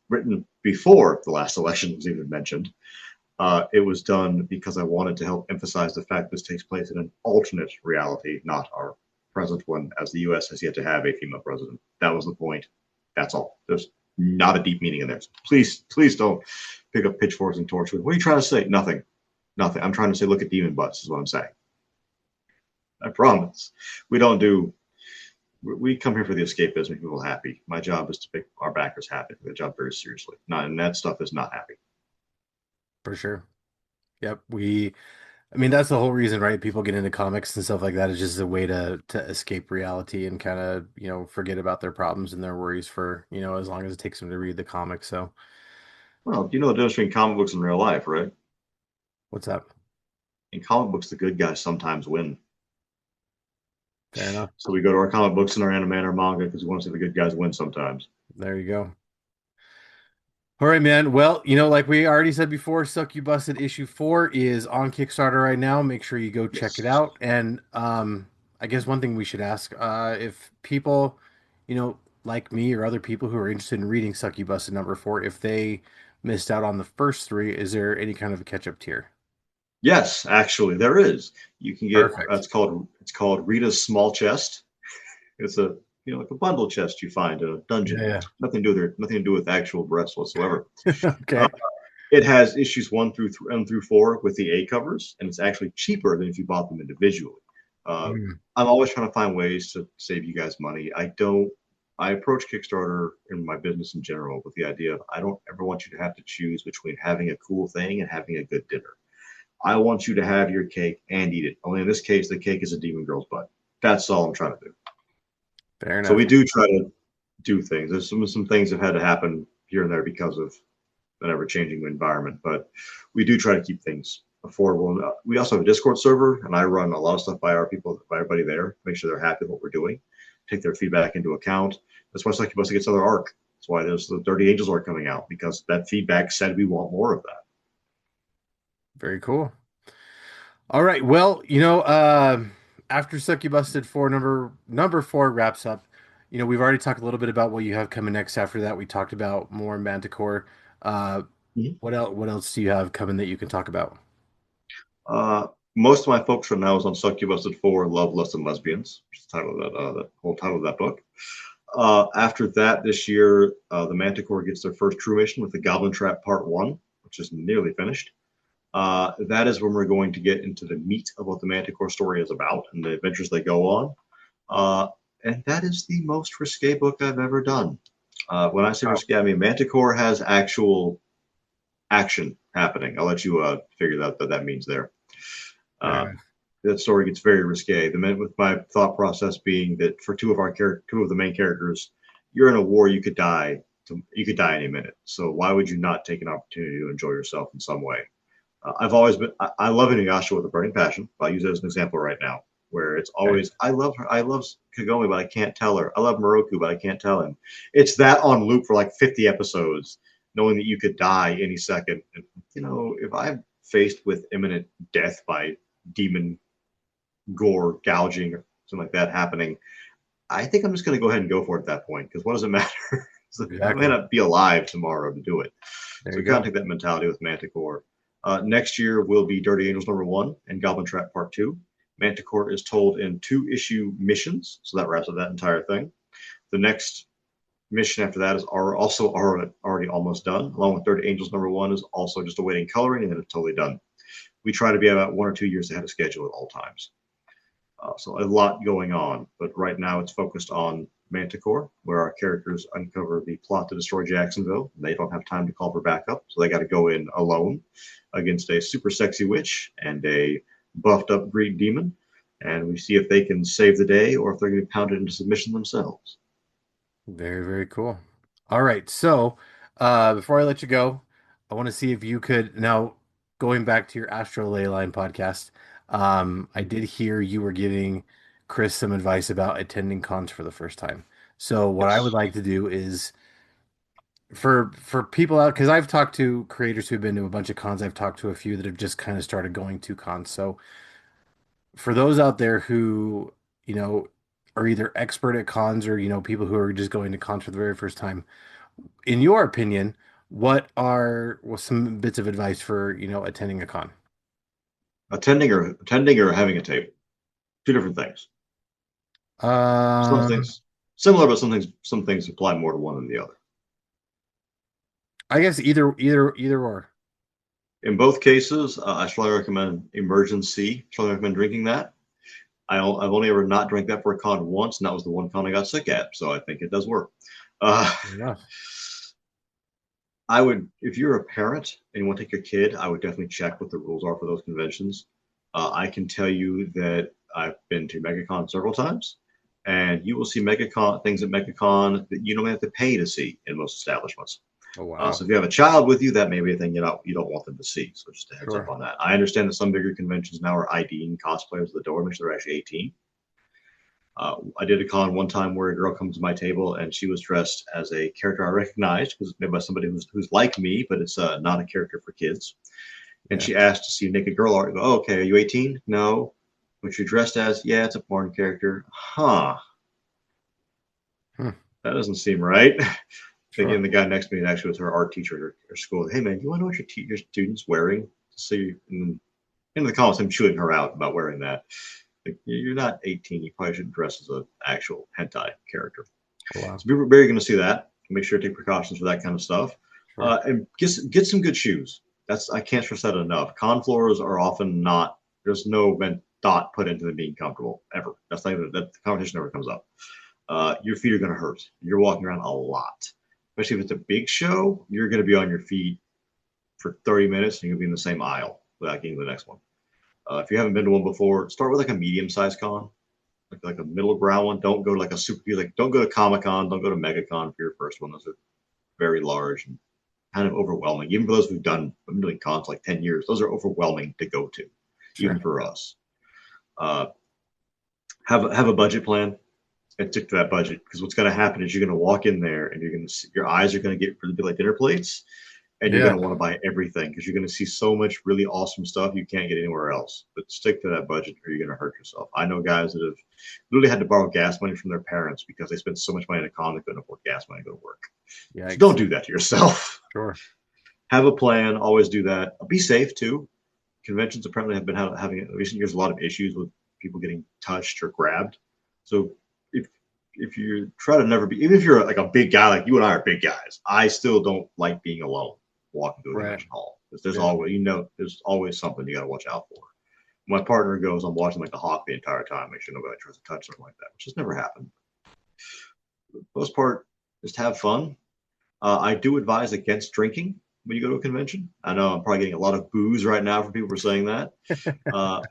Speaker 2: written before the last election was even mentioned. It was done because I wanted to help emphasize the fact this takes place in an alternate reality, not our present one, as the U.S. has yet to have a female president. That was the point. That's all. There's not a deep meaning in there. So please don't pick up pitchforks and torches. What are you trying to say? Nothing. Nothing. I'm trying to say, look at demon butts, is what I'm saying. I promise. We don't do. We come here for the escapism, make people happy. My job is to make our backers happy. The job very seriously. And that stuff is not happy.
Speaker 1: For sure. Yep. I mean, that's the whole reason, right? People get into comics and stuff like that. It's just a way to escape reality and kind of, forget about their problems and their worries for, as long as it takes them to read the comic. So
Speaker 2: Well, you know the difference between comic books and real life, right?
Speaker 1: what's up?
Speaker 2: In comic books, the good guys sometimes win.
Speaker 1: Fair enough.
Speaker 2: So we go to our comic books and our anime and our manga because we want to see the good guys win sometimes.
Speaker 1: There you go. All right, man. Well, like we already said before, Suck You Busted issue 4 is on Kickstarter right now. Make sure you go check it
Speaker 2: Yes.
Speaker 1: out. And I guess one thing we should ask, if people, like me or other people who are interested in reading Suck You Busted number 4, if they missed out on the first 3, is there any kind of a catch-up tier?
Speaker 2: Yes, actually, there is. You can get
Speaker 1: Perfect.
Speaker 2: it's called Rita's Small Chest. It's a like a bundle chest you find in a dungeon.
Speaker 1: Yeah,
Speaker 2: Nothing to do with actual breasts whatsoever.
Speaker 1: yeah.
Speaker 2: Uh,
Speaker 1: Okay.
Speaker 2: it has issues 1 through 4 with the A covers, and it's actually cheaper than if you bought them individually. Uh,
Speaker 1: Mm,
Speaker 2: I'm always trying to find ways to save you guys money. I approach Kickstarter in my business in general with the idea of I don't ever want you to have to choose between having a cool thing and having a good dinner. I want you to have your cake and eat it. Only in this case, the cake is a demon girl's butt. That's all I'm trying to do.
Speaker 1: fair
Speaker 2: So we
Speaker 1: enough.
Speaker 2: do try to do things. There's some things that have had to happen here and there because of an ever-changing environment, but we do try to keep things affordable. And we also have a Discord server, and I run a lot of stuff by our people, by everybody there, make sure they're happy with what we're doing, take their feedback into account. That's why Succubus gets another arc. That's why there's the Dirty Angels arc coming out, because that feedback said we want more of that.
Speaker 1: Very cool. All right. Well, after Sucky Busted 4 number 4 wraps up, we've already talked a little bit about what you have coming next after that. We talked about more Uh,
Speaker 2: Mhm.
Speaker 1: what else do you have coming that you can talk about?
Speaker 2: most of my folks right now is on Succu-Busted 4, Love, Lust, and Lesbians, which is the title of that whole title of that book. After that, this year, the Manticore gets their first true mission with the Goblin Trap Part 1, which is nearly finished. That is when we're going to get into the meat of what the Manticore story is about and the adventures they go on. And that is the most risque book I've ever done. When I say
Speaker 1: Oh,
Speaker 2: risque, I mean Manticore has actual action happening. I'll let you figure out what that means there.
Speaker 1: fair
Speaker 2: Uh,
Speaker 1: enough.
Speaker 2: that story gets very risque. With my thought process being that for two of the main characters, you're in a war, you could die. You could die any minute. So why would you not take an opportunity to enjoy yourself in some way? I've always been. I love Inuyasha with a burning passion. I'll use it as an example right now, where it's
Speaker 1: Okay.
Speaker 2: always I love her. I love Kagome, but I can't tell her. I love Moroku, but I can't tell him. It's that on loop for like 50 episodes, knowing that you could die any second. And, if I'm faced with imminent death by demon gore, gouging, or something like that happening, I think I'm just going to go ahead and go for it at that point. Because what does it matter? I may
Speaker 1: Exactly.
Speaker 2: not be alive tomorrow to do it.
Speaker 1: There
Speaker 2: So
Speaker 1: you
Speaker 2: kind of
Speaker 1: go.
Speaker 2: take that mentality with Manticore. Next year will be Dirty Angels _1 and Goblin Trap Part 2. Manticore is told in 2-issue missions, so that wraps up that entire thing. The next mission after that is also already almost done, along with Dirty Angels #1 is also just awaiting coloring, and then it's totally done. We try to be about 1 or 2 years ahead of schedule at all times. So a lot going on, but right now it's focused on Manticore, where our characters uncover the plot to destroy Jacksonville. They don't have time to call for backup, so they got to go in alone against a super sexy witch and a buffed up green demon. And we see if they can save the day or if they're going to be pounded into submission themselves.
Speaker 1: Very, very cool. All right. So, before I let you go, I want to see if you could now going back to your Astro Leyline podcast. I did hear you were giving Chris some advice about attending cons for the first time. So, what I would
Speaker 2: Yes.
Speaker 1: like to do is for people out because I've talked to creators who've been to a bunch of cons. I've talked to a few that have just kind of started going to cons. So, for those out there who, you know, are either expert at cons or, people who are just going to cons for the very first time, in your opinion, what are some bits of advice for, attending a con?
Speaker 2: Attending or having a table. Two different things. Some
Speaker 1: Um,
Speaker 2: things similar, but some things apply more to one than the other.
Speaker 1: I guess either or.
Speaker 2: In both cases, I strongly recommend Emergency. Strongly recommend drinking that. I've only ever not drank that for a con once, and that was the one con I got sick at. So I think it does work. Uh,
Speaker 1: Fair enough.
Speaker 2: I would, if you're a parent and you want to take your kid, I would definitely check what the rules are for those conventions. I can tell you that I've been to MegaCon several times, and you will see MegaCon things at MegaCon that you don't have to pay to see in most establishments.
Speaker 1: Oh, wow.
Speaker 2: So if you have a child with you, that may be a thing you don't want them to see. So just a heads up
Speaker 1: Sure.
Speaker 2: on that. I understand that some bigger conventions now are IDing cosplayers at the door, make sure they're actually 18. I did a con one time where a girl comes to my table and she was dressed as a character I recognized because it's made by somebody who's like me, but it's not a character for kids. And
Speaker 1: Yeah.
Speaker 2: she asked to see naked girl art. I go, oh, okay, are you 18? No. What you're dressed as? Yeah, it's a porn character. Huh.
Speaker 1: Hmm.
Speaker 2: That doesn't seem right. Thinking
Speaker 1: Sure.
Speaker 2: the guy next to me actually was her art teacher at her school. Hey man, you want to know what your student's wearing? So you, in the comments, I'm chewing her out about wearing that. Like, you're not 18. You probably shouldn't dress as an actual hentai character.
Speaker 1: Oh, wow.
Speaker 2: So people are going to see that. Make sure to take precautions for that kind of stuff,
Speaker 1: Sure.
Speaker 2: and get some good shoes. I can't stress that enough. Con floors are often not. There's no thought put into them being comfortable ever. That's not even that the competition never comes up. Your feet are going to hurt. You're walking around a lot, especially if it's a big show. You're going to be on your feet for 30 minutes, and you'll be in the same aisle without getting to the next one. If you haven't been to one before, start with like a medium-sized con, like a middle ground one. Don't go to like a super don't go to Comic Con, don't go to MegaCon for your first one. Those are very large and kind of overwhelming. Even for those who've been doing cons like 10 years, those are overwhelming to go to, even
Speaker 1: Sure.
Speaker 2: for us. Uh, have a budget plan and stick to that budget, because what's going to happen is you're going to walk in there and your eyes are going to get really big like dinner plates, and you're going
Speaker 1: Yeah.
Speaker 2: to want to buy everything because you're going to see so much really awesome stuff you can't get anywhere else. But stick to that budget or you're going to hurt yourself. I know guys that have literally had to borrow gas money from their parents because they spent so much money in a con they couldn't afford gas money to go to work. So
Speaker 1: Yikes.
Speaker 2: don't do that to yourself.
Speaker 1: Sure.
Speaker 2: Have a plan. Always do that. Be safe too. conventions apparently have been having in recent years a lot of issues with people getting touched or grabbed. So if you try to never be, even if you're like a big guy, like you and I are big guys, I still don't like being alone walking to a
Speaker 1: Right.
Speaker 2: convention hall because there's
Speaker 1: Yeah.
Speaker 2: always, there's always something you got to watch out for. My partner goes, I'm watching like the hawk the entire time, make sure nobody tries to touch something like that, which has never happened. For the most part, just have fun. I do advise against drinking when you go to a convention. I know I'm probably getting a lot of boos right now from people for saying that,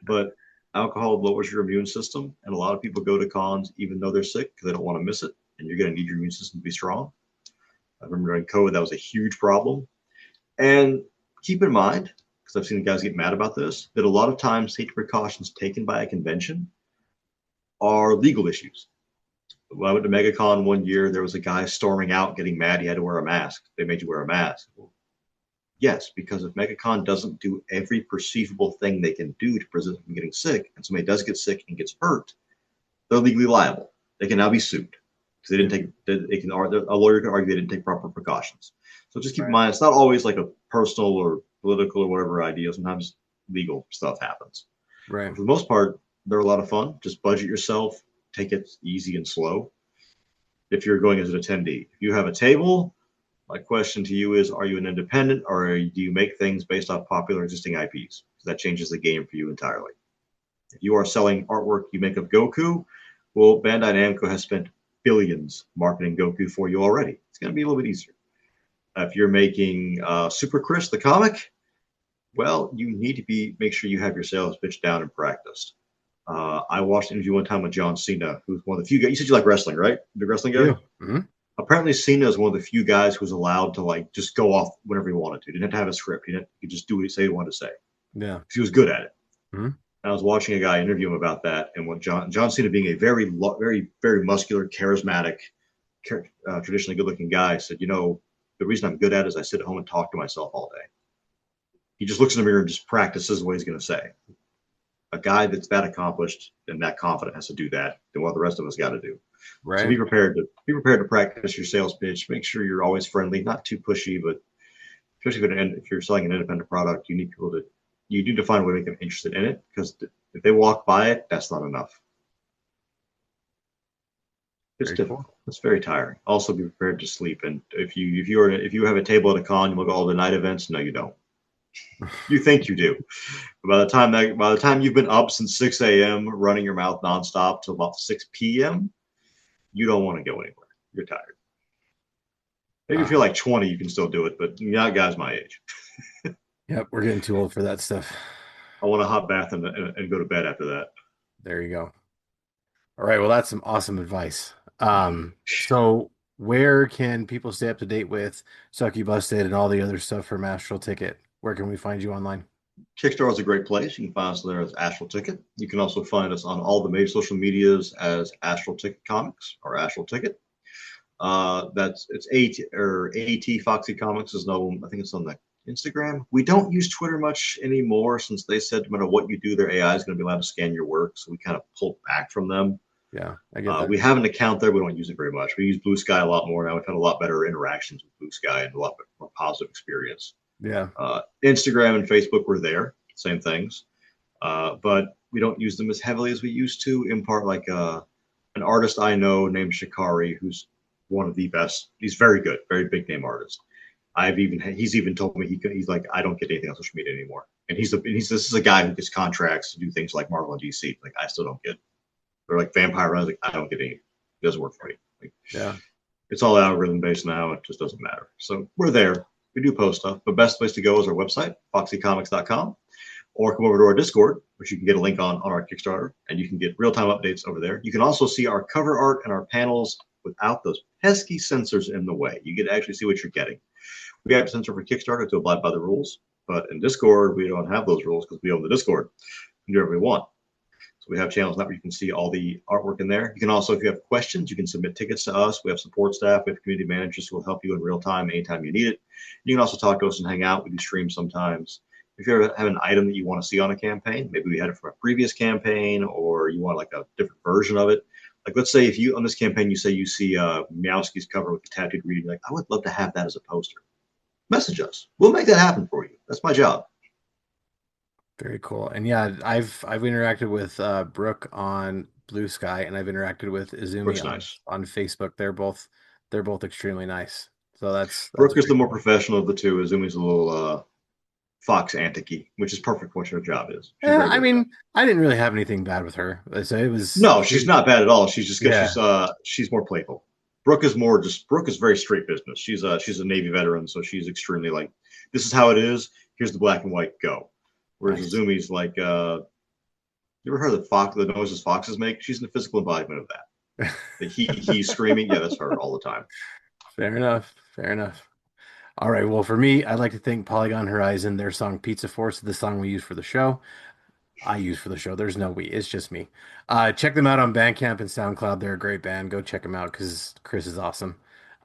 Speaker 2: but alcohol lowers your immune system, and a lot of people go to cons even though they're sick because they don't want to miss it, and you're going to need your immune system to be strong. I remember during COVID that was a huge problem, and keep in mind, because I've seen guys get mad about this, that a lot of times safety precautions taken by a convention are legal issues. When I went to MegaCon one year, there was a guy storming out, getting mad. He had to wear a mask. They made you wear a mask. Well, yes, because if MegaCon doesn't do every perceivable thing they can do to prevent from getting sick, and somebody does get sick and gets hurt, they're legally liable. They can now be sued because they didn't take. They can. A lawyer can argue they didn't take proper precautions. So just keep in
Speaker 1: Right.
Speaker 2: mind, it's not always like a personal or political or whatever idea. Sometimes legal stuff happens.
Speaker 1: Right.
Speaker 2: But for the most part, they're a lot of fun. Just budget yourself. Take it easy and slow. If you're going as an attendee, if you have a table, my question to you is: are you an independent, or do you make things based off popular existing IPs? Because that changes the game for you entirely. If you are selling artwork you make of Goku, well, Bandai Namco has spent billions marketing Goku for you already. It's going to be a little bit easier. If you're making Super Chris the comic, well, you need to make sure you have your sales pitch down and practiced. I watched an interview one time with John Cena, who's one of the few guys. You said you like wrestling, right? The wrestling guy.
Speaker 1: Mm-hmm.
Speaker 2: Apparently, Cena is one of the few guys who was allowed to like just go off whenever he wanted to. He didn't have to have a script. He could just do what he wanted to say.
Speaker 1: Yeah.
Speaker 2: He was good at it.
Speaker 1: Mm-hmm.
Speaker 2: I was watching a guy interview him about that, and what John Cena, being a very very muscular, charismatic, traditionally good-looking guy, said, the reason I'm good at it is I sit at home and talk to myself all day. He just looks in the mirror and just practices what he's going to say. A guy that's that accomplished and that confident has to do that than what the rest of us got to do.
Speaker 1: Right.
Speaker 2: So be prepared to practice your sales pitch. Make sure you're always friendly, not too pushy, but especially if you're selling an independent product, you need to find a way to make them interested in it, because if they walk by it, that's not enough. It's
Speaker 1: Very
Speaker 2: difficult.
Speaker 1: cool.
Speaker 2: It's very tiring. Also, be prepared to sleep. And if you have a table at a con, you look at all the night events. No, you don't. You think you do. But by the time you've been up since 6 a.m. running your mouth nonstop till about 6 p.m., you don't want to go anywhere. You're tired. Maybe if you're like 20, you can still do it, but not guys my age.
Speaker 1: Yep, we're getting too old for that stuff.
Speaker 2: I want a hot bath and go to bed after that.
Speaker 1: There you go. All right, well, that's some awesome advice. So where can people stay up to date with SuccuBUSTED and all the other stuff from Astral Ticket? Where can we find you online?
Speaker 2: Kickstarter is a greit's great place. You can find us there as Astral Ticket. You can also find us on all the major social medias as Astral Ticket Comics or Astral Ticket. It's AT Foxy Comics is no, I think it's on the Instagram. We don't use Twitter much anymore since they said no matter what you do, their AI is going to be allowed to scan your work. So we kind of pulled back from them.
Speaker 1: Yeah, I get that.
Speaker 2: We have an account there. We don't use it very much. We use Blue Sky a lot more now. We've had a lot better interactions with Blue Sky and a lot more positive experience.
Speaker 1: Yeah.
Speaker 2: Instagram and Facebook were there, same things. But we don't use them as heavily as we used to, in part like an artist I know named Shikari, who's one of the best. He's very good, very big name artist. He's even told me he's like, I don't get anything on social media anymore. And this is a guy who gets contracts to do things like Marvel and DC. Like, I still don't get. They're like Vampire Runs. Like, I don't get any. It doesn't work for me. Like,
Speaker 1: Yeah.
Speaker 2: it's all algorithm based now. It just doesn't matter. So we're there. We do post stuff. The best place to go is our website, foxycomics.com, or come over to our Discord, which you can get a link on our Kickstarter, and you can get real-time updates over there. You can also see our cover art and our panels without those pesky censors in the way. You get to actually see what you're getting. We have to censor for Kickstarter to abide by the rules, but in Discord, we don't have those rules because we own the Discord. We can do whatever we want. So we have channels now where you can see all the artwork in there. You can also, if you have questions, you can submit tickets to us. We have support staff. We have community managers who will help you in real time anytime you need it. You can also talk to us and hang out. We do stream sometimes. If you ever have an item that you want to see on a campaign, maybe we had it from a previous campaign, or you want like a different version of it. Like, let's say if you, on this campaign, you say you see Meowski's cover with the tattooed reading, like, I would love to have that as a poster. Message us. We'll make that happen for you. That's my job.
Speaker 1: Very cool. And yeah, I've interacted with Brooke on Blue Sky, and I've interacted with Izumi
Speaker 2: Brooke's nice.
Speaker 1: on Facebook. They're both extremely nice. So that's
Speaker 2: Brooke is
Speaker 1: very
Speaker 2: the more
Speaker 1: cool.
Speaker 2: professional of the two. Izumi's a little fox anticky, which is perfect for what her job is. She's
Speaker 1: Yeah,
Speaker 2: very
Speaker 1: I
Speaker 2: good at that.
Speaker 1: mean, I didn't really have anything bad with her. So
Speaker 2: No, she's not bad at all. She's just because
Speaker 1: yeah.
Speaker 2: she's more playful. Brooke is very straight business. She's a Navy veteran, so she's extremely like, this is how it is. Here's the black and white. Go. Whereas
Speaker 1: Nice.
Speaker 2: Azumi's like, you ever heard the noises foxes make? She's the physical embodiment of that. The he's screaming. Yeah, that's her all the time.
Speaker 1: Fair enough. Fair enough. All right. Well, for me, I'd like to thank Polygon Horizon. Their song Pizza Force is the song we use for the show. I use for the show. There's no we. It's just me. Check them out on Bandcamp and SoundCloud. They're a great band. Go check them out because Chris is awesome.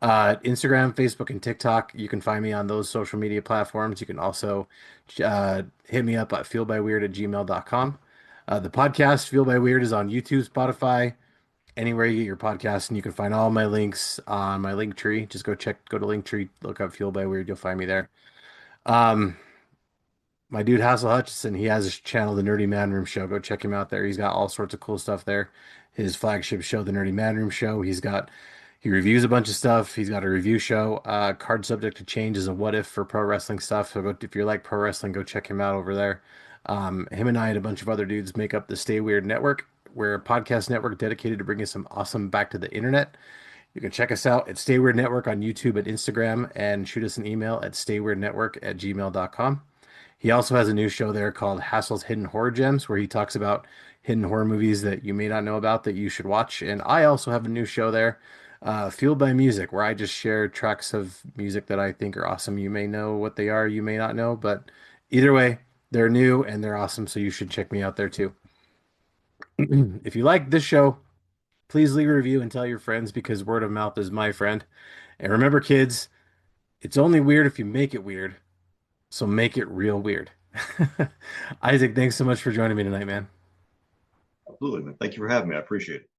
Speaker 1: Instagram, Facebook, and TikTok. You can find me on those social media platforms. You can also hit me up at feelbyweird@gmail.com. The podcast Feel by Weird is on YouTube, Spotify, anywhere you get your podcasts, and you can find all my links on my Linktree. Just go to Linktree, look up Feel by Weird. You'll find me there. Um, my dude Hassel Hutchison, he has his channel, the Nerdy Manroom Show. Go check him out there. He's got all sorts of cool stuff there. His flagship show, the Nerdy Manroom Show. He reviews a bunch of stuff. He's got a review show. Card Subject to Change is a what if for pro wrestling stuff. So if you like pro wrestling, go check him out over there. Him and I and a bunch of other dudes make up the Stay Weird Network. We're a podcast network dedicated to bringing some awesome back to the internet. You can check us out at Stay Weird Network on YouTube and Instagram and shoot us an email at stayweirdnetwork@gmail.com. He also has a new show there called Hassel's Hidden Horror Gems, where he talks about hidden horror movies that you may not know about that you should watch. And I also have a new show there, Fueled by Music, where I just share tracks of music that I think are awesome. You may know what they are, you may not know, but either way, they're new and they're awesome. So you should check me out there too. If you like this show, please leave a review and tell your friends because word of mouth is my friend. And remember, kids, it's only weird if you make it weird. So make it real weird. Isaac, thanks so much for joining me tonight, man.
Speaker 2: Absolutely, man. Thank you for having me. I appreciate it.